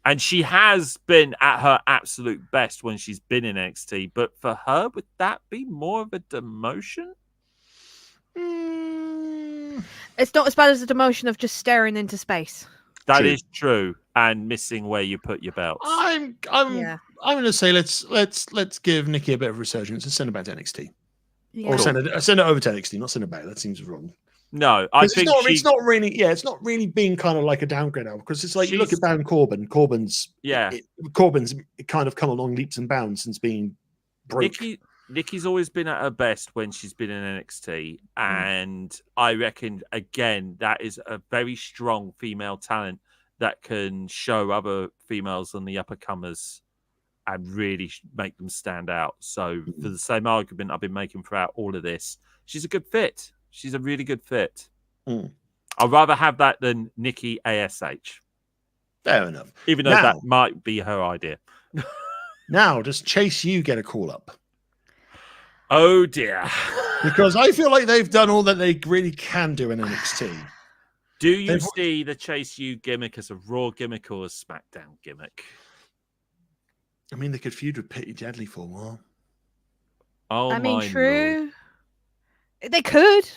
And she has been at her absolute best when she's been in NXT. But for her, would that be more of a demotion? It's not as bad as the demotion of just staring into space. That is true, and missing where you put your belts. I'm going to say let's give Nikki a bit of resurgence and send her back to NXT, or send it over to NXT, not send her back. That seems wrong. No, I think it's not really. Yeah, it's not really being kind of like a downgrade now, because it's like you look at Baron Corbin. Corbin's kind of come along leaps and bounds since being broke. Nikki's always been at her best when she's been in NXT, and I reckon again that is a very strong female talent that can show other females on the upper comers and really make them stand out. So for the same argument I've been making throughout all of this, she's a good fit. She's a really good fit. I'd rather have that than Nikki ASH. Fair enough. Even though that might be her idea. Now, does Chase U get a call up? Oh dear. Because I feel like they've done all that they really can do in NXT. Do you see the Chase U gimmick as a Raw gimmick or a SmackDown gimmick? I mean, they could feud with Pretty Deadly for a while. Oh, I mean, true. Lord. They could.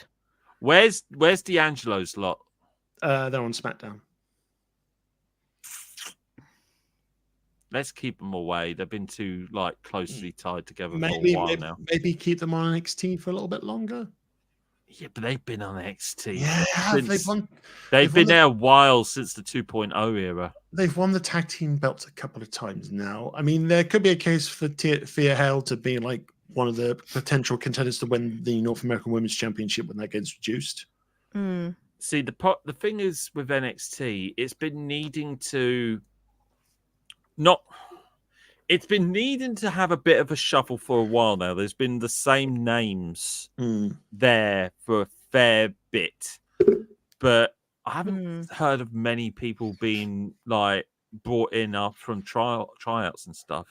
Where's D'Angelo's lot? They're on SmackDown. Let's keep them away. They've been too closely tied together for a while now. Maybe keep them on NXT for a little bit longer. Yeah, but they've been on NXT. Yeah, they've been there a while since the 2.0 era. They've won the tag team belts a couple of times now. I mean, there could be a case for Thea Hale to be like one of the potential contenders to win the North American Women's Championship when that gets reduced. See, the thing is with NXT, it's been needing to have a bit of a shuffle for a while now. There's been the same names there for a fair bit, but I haven't heard of many people being brought in up from tryouts and stuff.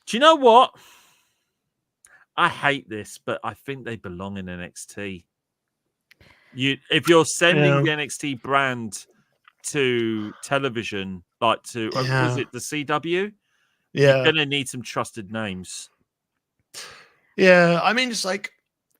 Do you know what? I hate this, but I think they belong in NXT. If you're sending the NXT brand to television, was it the CW? Yeah, you're gonna need some trusted names. Yeah, I mean, it's like,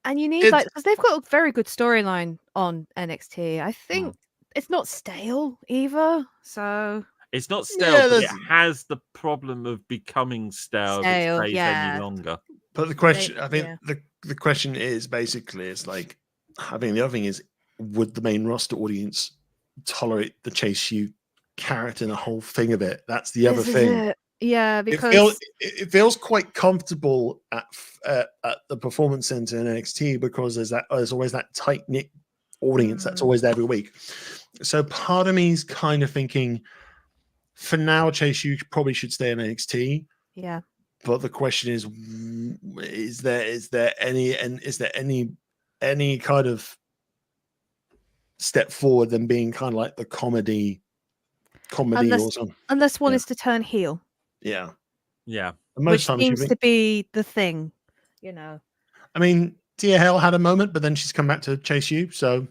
and you need because they've got a very good storyline on NXT. I think it's not stale either. So it's not stale, but it has the problem of becoming stale if it stays any longer. But the question, the question is basically, it's like, I mean, the other thing is, would the main roster audience tolerate the Chase U character and the whole thing of it? That's the other thing. Yeah, because it feels quite comfortable at the Performance Center in NXT because there's always that tight knit audience that's always there every week. So part of me is kind of thinking, for now, Chase U probably should stay in NXT. Yeah. But the question is there any kind of step forward than being kind of like the comedy or something? Unless one is to turn heel. Yeah. Which seems to be the thing, you know. I mean, Tia Hale had a moment, but then she's come back to Chase U. So,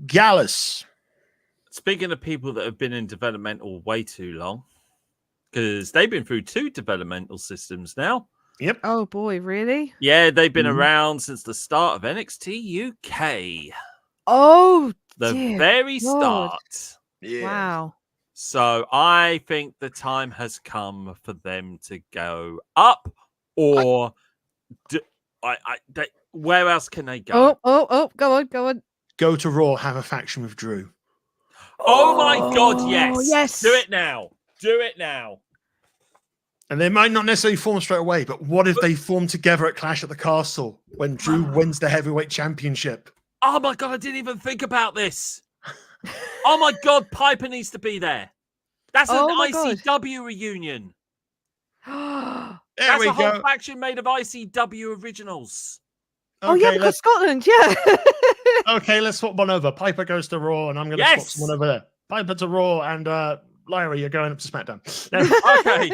Gallus. Speaking of people that have been in developmental way too long, because they've been through 2 developmental systems now. Yep. Oh boy, really? Yeah, they've been around since the start of NXT UK. Oh, the very start. Yeah. Wow. So I think the time has come for them to go up, or where else can they go? Oh, go on. Go to Raw, have a faction with Drew. Oh my God, yes. Yes. Do it now. And they might not necessarily form straight away, but what if they form together at Clash at the Castle when Drew wins the heavyweight championship? Oh my God, I didn't even think about this. Oh my God, Piper needs to be there. That's an ICW reunion. That's a whole faction made of ICW originals. Okay, yeah, because Scotland, yeah. Okay, let's swap one over. Piper goes to Raw, and I'm going to swap someone over there. Piper to Raw, and Lyra, you're going up to SmackDown. Okay.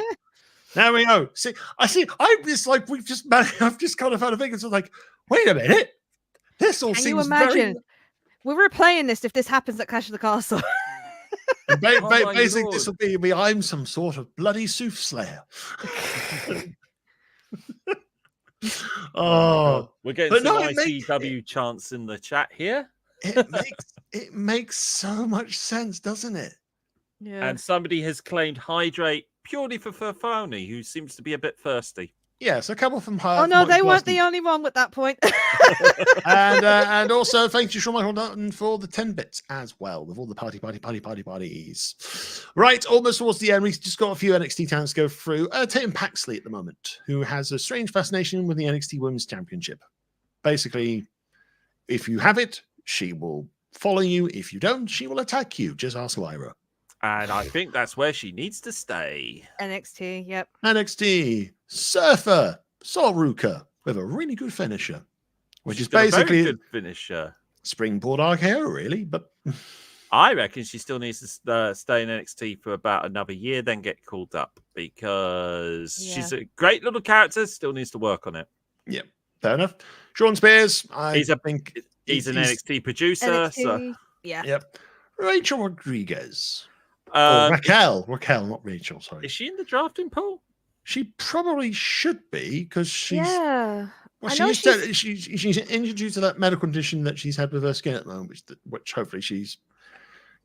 There we go. See, I'm just like I've just kind of had a thing. It's like, wait a minute, this all Can seems you imagine? very. We're replaying this if this happens at Clash of the Castle. Basically, this will be me. I'm some sort of bloody soothsayer. We're getting some ICW chants in the chat here. It makes so much sense, doesn't it? Yeah. And somebody has claimed hydrate purely for Furfoni, who seems to be a bit thirsty. Yes, a couple from her. Oh no, they weren't the only one with that point. and also thank you, Sean Michael Dutton, for the 10 bits as well, with all the parties. Right, almost towards the end, we've just got a few NXT talents to go through. Tatum Paxley at the moment, who has a strange fascination with the NXT Women's Championship. Basically, if you have it, she will follow you. If you don't, she will attack you. Just ask Lyra. And I think that's where she needs to stay. NXT, yep. NXT Surfer Solruka with a really good finisher, which She's is basically a very good finisher. Springboard RKO, really. But I reckon she still needs to stay in NXT for about another year, then get called up, because she's a great little character. Still needs to work on it. Yeah, fair enough. Sean Spears, he's an NXT producer. NXT, so yeah. Yep. Rachel Rodriguez. Raquel, not Rachel. Sorry. Is she in the drafting pool? She probably should be, because she's. Yeah. Well, she's introduced to that medical condition that she's had with her skin at the moment, which hopefully she's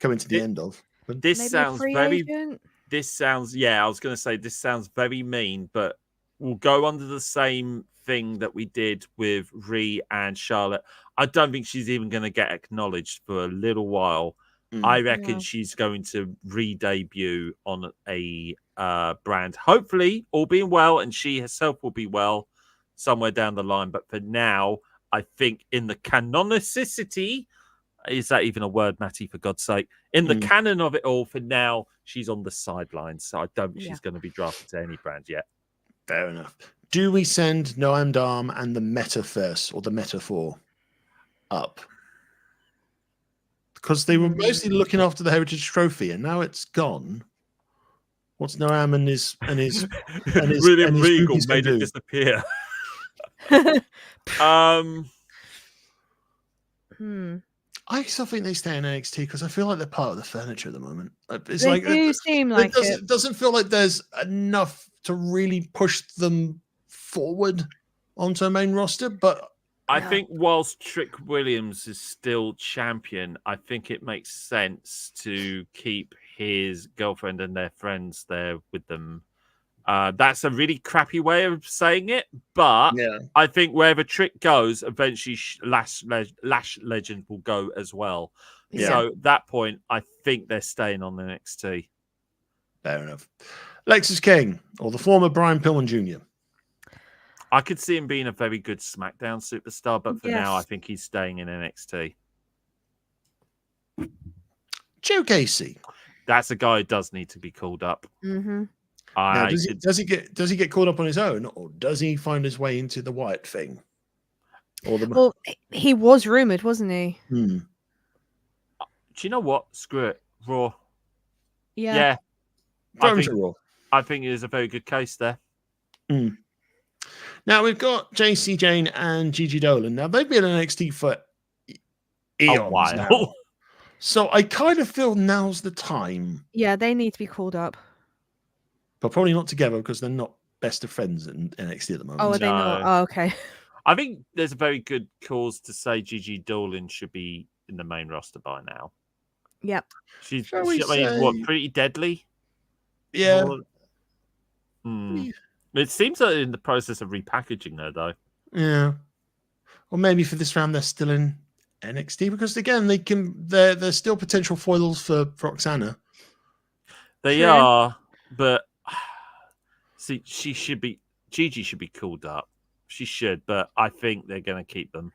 coming to the end of. But this maybe sounds very. agent? This sounds. Yeah, I was going to say this sounds very mean, but we'll go under the same thing that we did with Rhea and Charlotte. I don't think she's even going to get acknowledged for a little while. I reckon she's going to re-debut on a brand, hopefully all being well, and she herself will be well somewhere down the line. But for now, I think in the canonicity, is that even a word, Matty, for God's sake? In the canon of it all, for now, she's on the sidelines. So I don't think she's going to be drafted to any brand yet. Fair enough. Do we send Noam Dar and the Metaverse or the Metaphor up? Because they were mostly looking after the Heritage Trophy, and now it's gone. What's Noam and his William Regal made it disappear. I still think they stay in NXT because I feel like they're part of the furniture at the moment. It's they do seem like it doesn't feel like there's enough to really push them forward onto a main roster, but. I think whilst Trick Williams is still champion, I think it makes sense to keep his girlfriend and their friends there with them. That's a really crappy way of saying it, but I think wherever Trick goes, eventually Lash Legend will go as well. Yeah. So at that point, I think they're staying on the NXT. Fair enough. Lexus King, or the former Brian Pillman Jr. I could see him being a very good SmackDown superstar, but for now, I think he's staying in NXT. Joe Casey. That's a guy who does need to be called up. Mm-hmm. Now, does he get called up on his own, or does he find his way into the Wyatt thing? Well, he was rumored, wasn't he? Do you know what? Screw it, Raw. Yeah. I think it is a very good case there. Now we've got JC Jane and Gigi Dolan. Now they've been in NXT for eons now. So I kind of feel now's the time. Yeah, they need to be called up. But probably not together because they're not best of friends in NXT at the moment. Oh, are they not? Oh, okay. I think there's a very good cause to say Gigi Dolan should be in the main roster by now. Yep. She's pretty deadly? Yeah. It seems that in the process of repackaging her, though. Yeah. Or maybe for this round they're still in NXT because again they're still potential foils for Roxana. They are, but see, Gigi should be called up. She should, but I think they're going to keep them.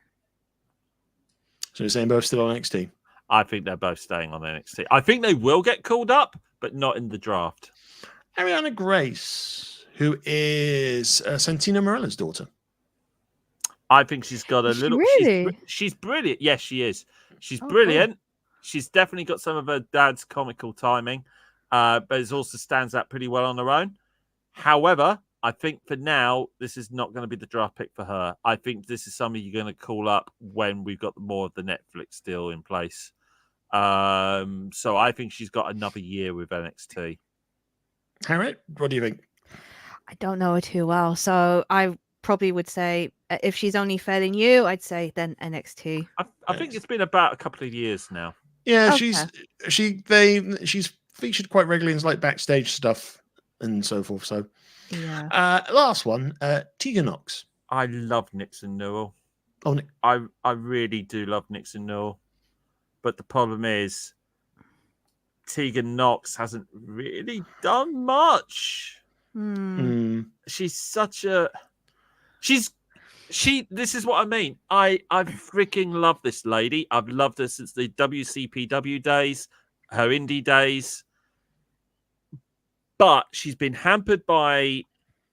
So you're saying both still on NXT? I think they're both staying on NXT. I think they will get called up, but not in the draft. Ariana Grace, who is Santina Morella's daughter. I think she's got a little. Really? She's brilliant. Yes, she is. She's brilliant. Cool. She's definitely got some of her dad's comical timing, but it also stands out pretty well on her own. However, I think for now, this is not going to be the draft pick for her. I think this is something you're going to call up when we've got more of the Netflix deal in place. So I think she's got another year with NXT. Harriet, what do you think? I don't know her too well, so I probably would say if she's only fairly new, I'd say then NXT. I think it's been about a couple of years now. Yeah, Okay. she's featured quite regularly in like backstage stuff and so forth. So Yeah. last one, Tegan Knox. I love Nixon Newell. Oh, I really do love Nixon Newell. But the problem is Tegan Knox hasn't really done much. She's such a this is what I mean. I freaking love this lady. I've loved her since the WCPW days, her indie days. But she's been hampered by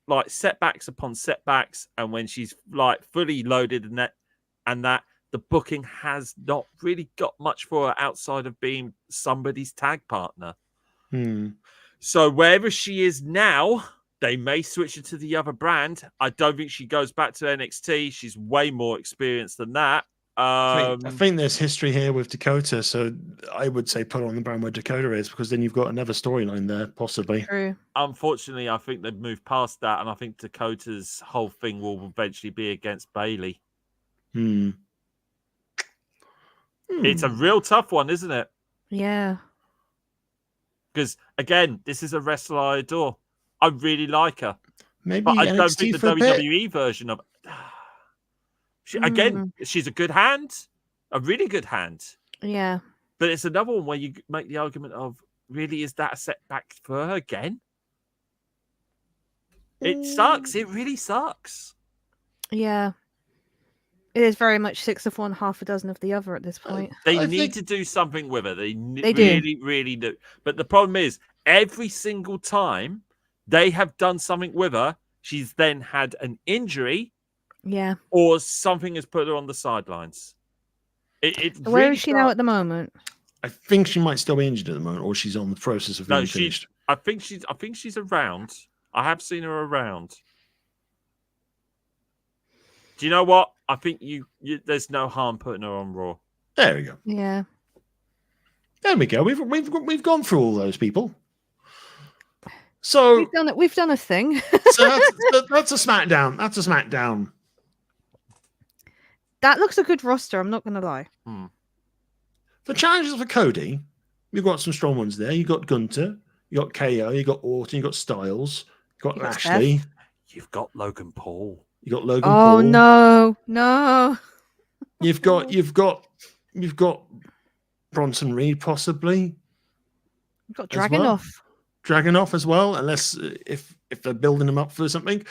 like setbacks upon setbacks, and when she's like fully loaded and that the booking has not really got much for her outside of being somebody's tag partner. So wherever she is now, they may switch her to the other brand. I don't think she goes back to NXT. She's way more experienced than that. I think there's history here with Dakota, so I would say put on the brand where Dakota is, because then you've got another storyline there, possibly. True. Unfortunately, I think they've moved past that, and I think Dakota's whole thing will eventually be against Bayley. It's a real tough one, isn't it? Yeah. Because, again, this is a wrestler I adore. I really like her. Maybe but I NXT don't think the for a bit. WWE version of again, she's a good hand, a really good hand. Yeah. But it's another one where you make the argument of, really, is that a setback for her again? It sucks. It really sucks. Yeah. It is very much 6 of one, half a dozen of the other at this point. They need to do something with her. They do. really do. But the problem is, every single time they have done something with her, she's then had an injury. Yeah. Or something has put her on the sidelines. So where is she now at the moment? I think she might still be injured at the moment, or she's on the process of being finished. I think she's around. I have seen her around. Do you know what? I think you there's no harm putting her on Raw. There we go. Yeah. There we go. We've gone through all those people. So we've done a thing. So that's a SmackDown. That's a SmackDown. That looks a good roster, I'm not going to lie. For challenges for Cody, you've got some strong ones there. You've got Gunter, you got KO, you got Orton, you got Styles, you got Lashley. Seth. You've got Logan Paul. You got Logan Paul. Oh no. You've got Bronson Reed, possibly. You've got Dragunov. Dragunov as well, unless if they're building him up for something.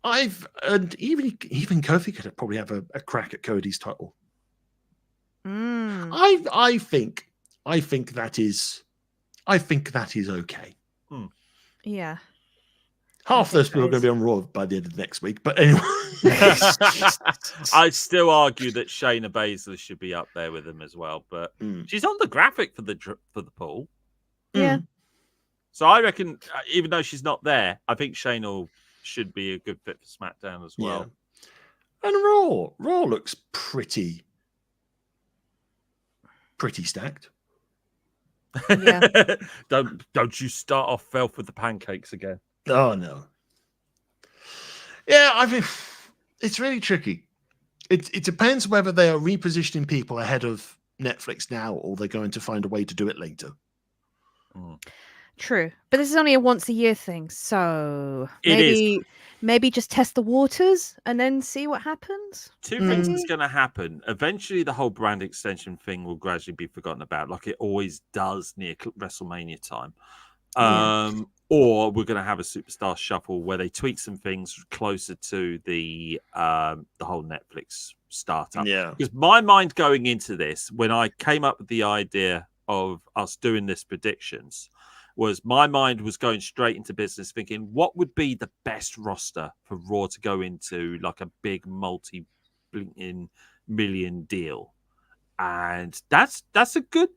And even Kofi could probably have a crack at Cody's title. I think that is okay. Yeah. Half those people are going to be on Raw by the end of next week, but anyway. I still argue that Shayna Baszler should be up there with them as well, but she's on the graphic for the poll. Yeah. So I reckon, even though she's not there, I think Shayna should be a good fit for SmackDown as well. Yeah. And Raw looks pretty stacked. Yeah. Don't you start off Felf with the pancakes again. Oh no. Yeah, I mean, it's really tricky. It depends whether they are repositioning people ahead of Netflix now, or they're going to find a way to do it later. True, but this is only a once a year thing, so maybe just test the waters and then see what happens. Two things is going to happen. Eventually, the whole brand extension thing will gradually be forgotten about, like it always does near WrestleMania time. Or we're going to have a superstar shuffle where they tweak some things closer to the whole Netflix startup. Yeah. Because my mind going into this, when I came up with the idea of us doing this predictions, was my mind was going straight into business, thinking what would be the best roster for Raw to go into, like a big multi-million deal, and that's a good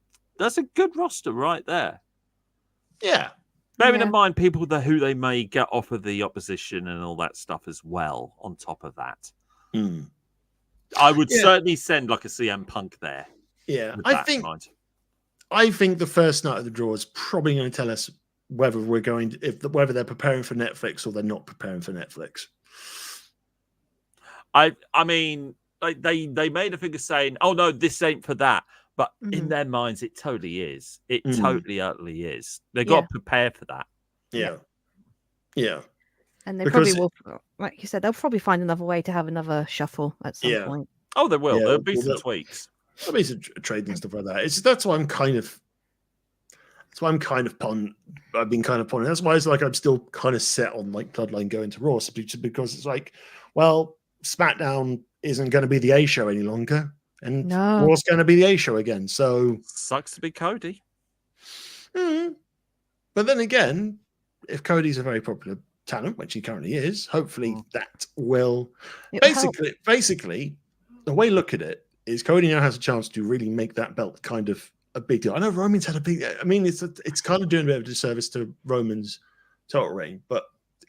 roster right there. Yeah. Bearing in mind people who they may get off of the opposition and all that stuff as well. On top of that, I would certainly send like a CM Punk there. Yeah, I think the first night of the draw is probably going to tell us whether whether they're preparing for Netflix or they're not preparing for Netflix. I mean, like they made a thing of saying, "Oh no, this ain't for that," but in their minds, it totally is. It totally, utterly is. They got to prepare for that. Yeah. And they probably will, like you said, they'll probably find another way to have another shuffle at some point. Oh, they will. There'll be some tweaks. There'll be some trade and stuff like that. That's why I'm kind of. That's why I'm kind of I've been kind of pondering. That's why it's like I'm still kind of set on like Bloodline going to Raw, because it's like, well, SmackDown isn't going to be the A show any longer, and Raw's going to be the A show again. So sucks to be Cody. But then again, if Cody's a very popular talent, which he currently is, hopefully that will basically the way to look at it is Cody now has a chance to really make that belt kind of a big deal. I know Roman's had a big. I mean, it's kind of doing a bit of a disservice to Roman's title reign, but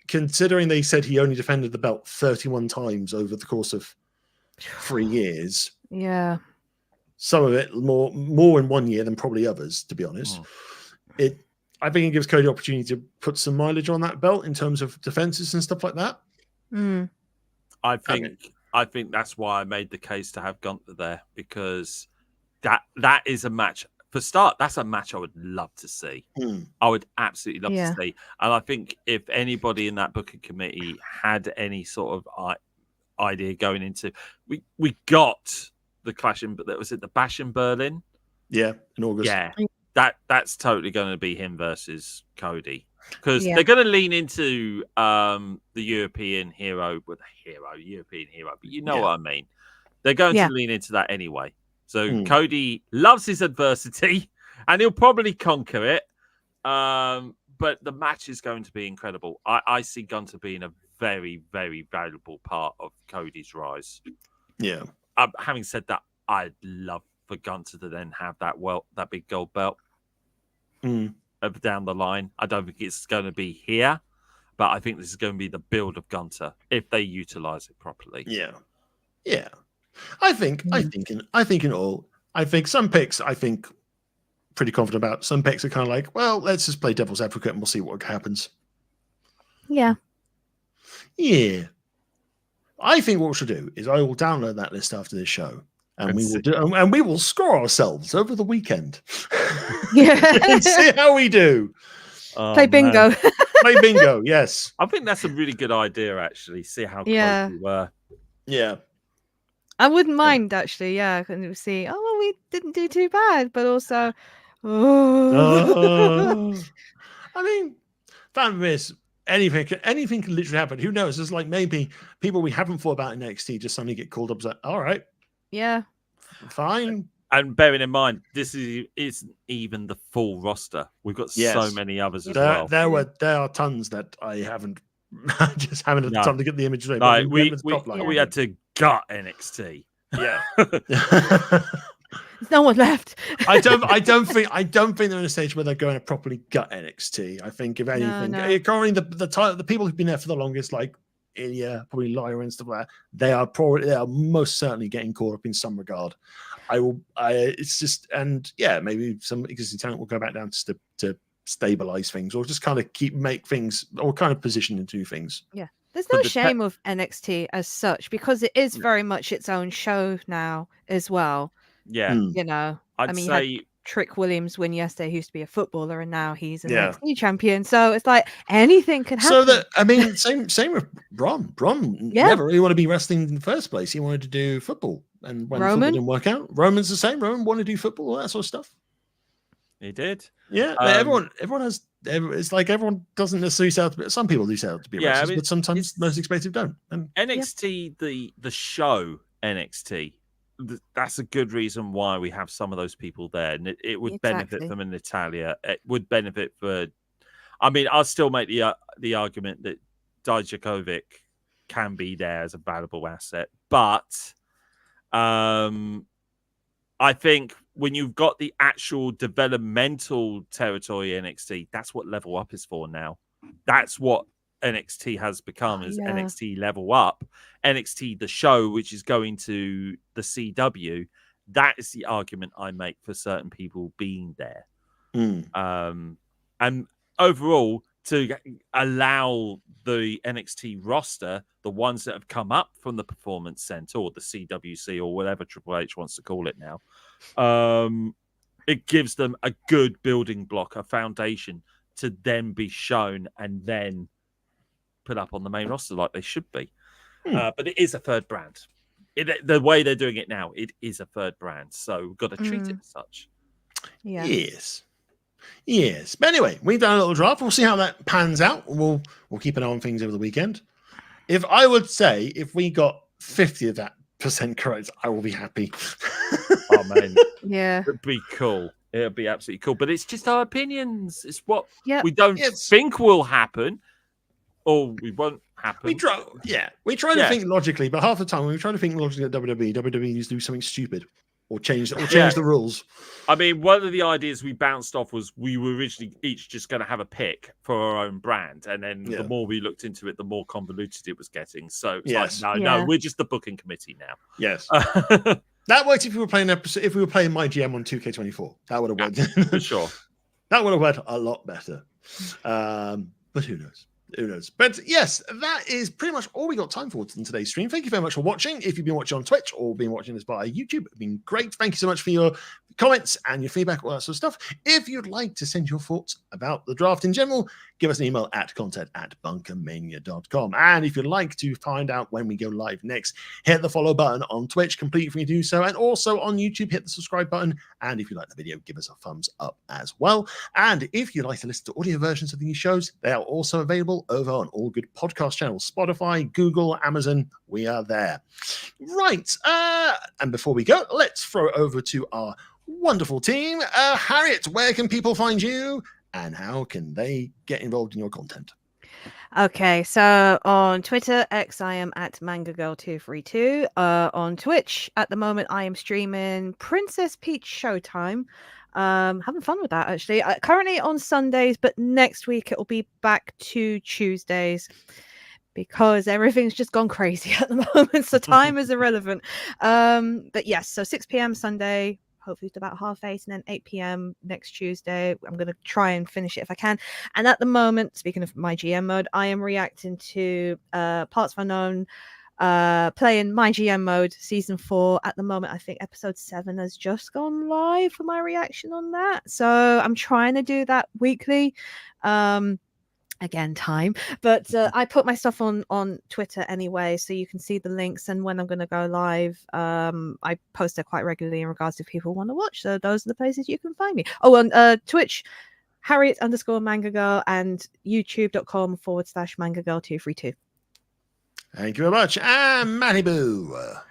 considering they said he only defended the belt 31 times over the course of 3 years, some of it more in 1 year than probably others, to be honest. I think it gives Cody the opportunity to put some mileage on that belt in terms of defenses and stuff like that. I think that's why I made the case to have Gunther there, because that is a match. For start, that's a match I would love to see. I would absolutely love to see. And I think if anybody in that booking committee had any sort of idea going into, we got the Clash but was it the Bash in Berlin? Yeah, in August. Yeah, that's totally going to be him versus Cody, because they're going to lean into the European hero, but you know what I mean. They're going to lean into that anyway. So Cody loves his adversity, and he'll probably conquer it. But the match is going to be incredible. I see Gunther being a very, very valuable part of Cody's rise. Yeah. Having said that, I'd love for Gunther to then have that big gold belt down the line. I don't think it's going to be here, but I think this is going to be the build of Gunther if they utilize it properly. Yeah. I think some picks pretty confident about. Some picks are kind of like, well, let's just play devil's advocate and we'll see what happens. Yeah. I think what we should do is I will download that list after this show, and we will score ourselves over the weekend. And see how we do. Play bingo. Play bingo. Yes. I think that's a really good idea. Actually, see how close we were. Yeah. I wouldn't mind actually, and see, we didn't do too bad, but also, I mean, fan base, anything can literally happen. Who knows? It's like maybe people we haven't thought about in NXT just suddenly get called up. Like, all right, fine. And bearing in mind, this isn't even the full roster. We've got so many others as well. There are tons that I haven't. Just haven't had time to get the image right. Like, we had to gut NXT. Yeah. There's no one left. I don't think they're in a stage where they're going to properly gut NXT. I think if anything, currently the people who've been there for the longest, like Ilya, probably Lyra and stuff like that, they are most certainly getting caught up in some regard. It's just, and maybe some existing talent will go back down to stabilize things, or just kind of make things, or kind of position into things. Yeah, there's no shame of NXT as such, because it is very much its own show now as well. Yeah, I'd say Trick Williams win yesterday. He used to be a footballer, and now he's an NXT champion. So it's like anything can happen. So same with Bron. Bron never really wanted to be wrestling in the first place. He wanted to do football, and when football didn't work out, Roman's the same. Roman wanted to do football, all that sort of stuff. He did. Yeah, everyone has. It's like everyone doesn't necessarily set out to be. Some people do set out to be wrestlers, but sometimes most expensive don't. And NXT, the show NXT, that's a good reason why we have some of those people there, and it would benefit them in Natalia. It would benefit for. I mean, I'll still make the argument that Dijakovic can be there as a valuable asset, but I think when you've got the actual developmental territory NXT, that's what Level Up is for now. That's what NXT has become, is NXT Level Up. NXT the show, which is going to the CW. That is the argument I make for certain people being there. And overall, to allow the NXT roster, the ones that have come up from the Performance Center or the CWC or whatever Triple H wants to call it now, it gives them a good building block, a foundation to then be shown and then put up on the main roster like they should be. But it is a third brand. The way they're doing it now, it is a third brand. So we've got to treat it as such. Yes. But anyway, we've done a little draft. We'll see how that pans out. We'll keep an eye on things over the weekend. If I would say if we got 50 of that % correct, I will be happy. Oh man. Yeah. It'd be cool. It'd be absolutely cool. But it's just our opinions. It's what we don't think will happen or we won't happen. We try to think logically, but half the time when we try to think logically at WWE needs to do something stupid. Or change the rules. I mean, one of the ideas we bounced off was we were originally each just going to have a pick for our own brand, and then the more we looked into it, the more convoluted it was getting. So it's no, we're just the booking committee now. Yes, that worked if we were playing My GM on 2K24. That would have worked for sure. That would have worked a lot better. But who knows? Who knows? But yes, that is pretty much all we got time for in today's stream. Thank you very much for watching. If you've been watching on Twitch or been watching this via YouTube, it's been great. Thank you so much for your comments and your feedback, all that sort of stuff. If you'd like to send your thoughts about the draft in general, give us an email at content@bunkamania.com. And if you'd like to find out when we go live next, hit the follow button on Twitch, completely free to do so. And also on YouTube, hit the subscribe button. And if you like the video, give us a thumbs up as well. And if you'd like to listen to audio versions of these shows, they are also available over on all good podcast channels, Spotify, Google, Amazon. We are there. Right. And before we go, let's throw it over to our wonderful team. Harriet, where can people find you and how can they get involved in your content? Okay, so on Twitter, X, I am at MangaGirl232. On Twitch, at the moment, I am streaming Princess Peach Showtime. Having fun with that, actually. Currently on Sundays, but next week it will be back to Tuesdays because everything's just gone crazy at the moment, so time is irrelevant. But yes, so 6 p.m. Sunday, hopefully it's about 8:30, and then 8 p.m. next Tuesday. I'm going to try and finish it if I can. And at the moment, speaking of my GM mode, I am reacting to Parts of Unknown, playing my GM mode season 4 at the moment. I think episode 7 has just gone live for my reaction on that, so I'm trying to do that weekly. Again, time, but I put my stuff on Twitter anyway, so you can see the links and when I'm going to go live. I post there quite regularly in regards to if people want to watch, so those are the places you can find me. Oh, on Twitch, Harriet_MangaGirl, and youtube.com/MangaGirl232. Thank you very much. And MattyBoo.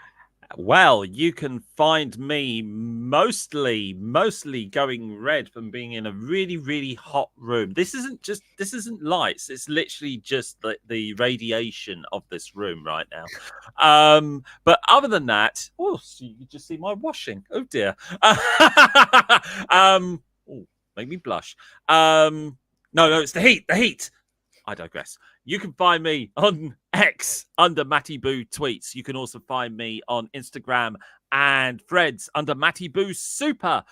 Well, you can find me mostly going red from being in a really, really hot room. This isn't lights. It's literally just the radiation of this room right now. But other than that, so you can just see my washing. Oh dear. Make me blush. No, it's the heat. The heat. I digress. You can find me on X under MattyBoo Tweets. You can also find me on Instagram and Threads under MattyBoo Super.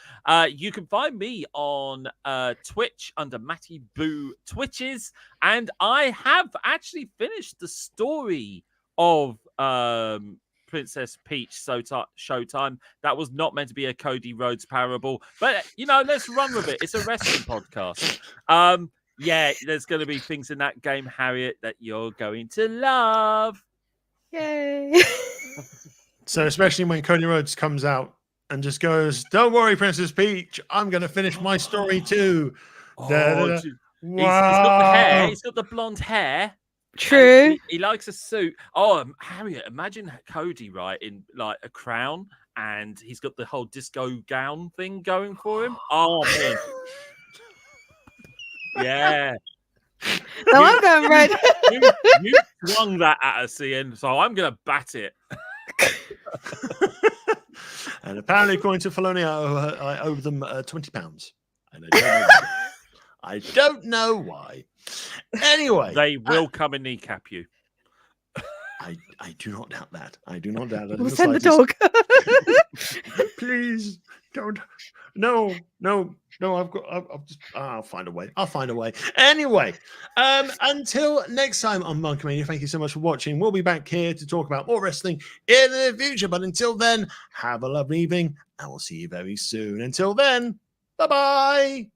You can find me on Twitch under MattyBoo Twitches. And I have actually finished the story of Princess Peach Showtime. That was not meant to be a Cody Rhodes parable. But, let's run with it. It's a wrestling podcast. Yeah, there's going to be things in that game, Harriet, that you're going to love. Yay. So especially when Cody Rhodes comes out and just goes, "Don't worry, Princess Peach, I'm going to finish my story too." Wow. He's got the hair. He's got the blonde hair. True. He likes a suit. Oh, Harriet, imagine Cody, right, in like a crown, and he's got the whole disco gown thing going for him. Oh, man. Yeah. No, I'm going red. You swung that at us, Ian, so I'm going to bat it. And apparently, according to Filoni, I owe them £20. And I don't know why. Anyway, They will come and kneecap you. I do not doubt that. I do not doubt that. We'll send the dog. Please don't. No. I'll find a way. I'll find a way. Anyway, until next time on BunkaMania, thank you so much for watching. We'll be back here to talk about more wrestling in the future. But until then, have a lovely evening, and we'll see you very soon. Until then, bye-bye.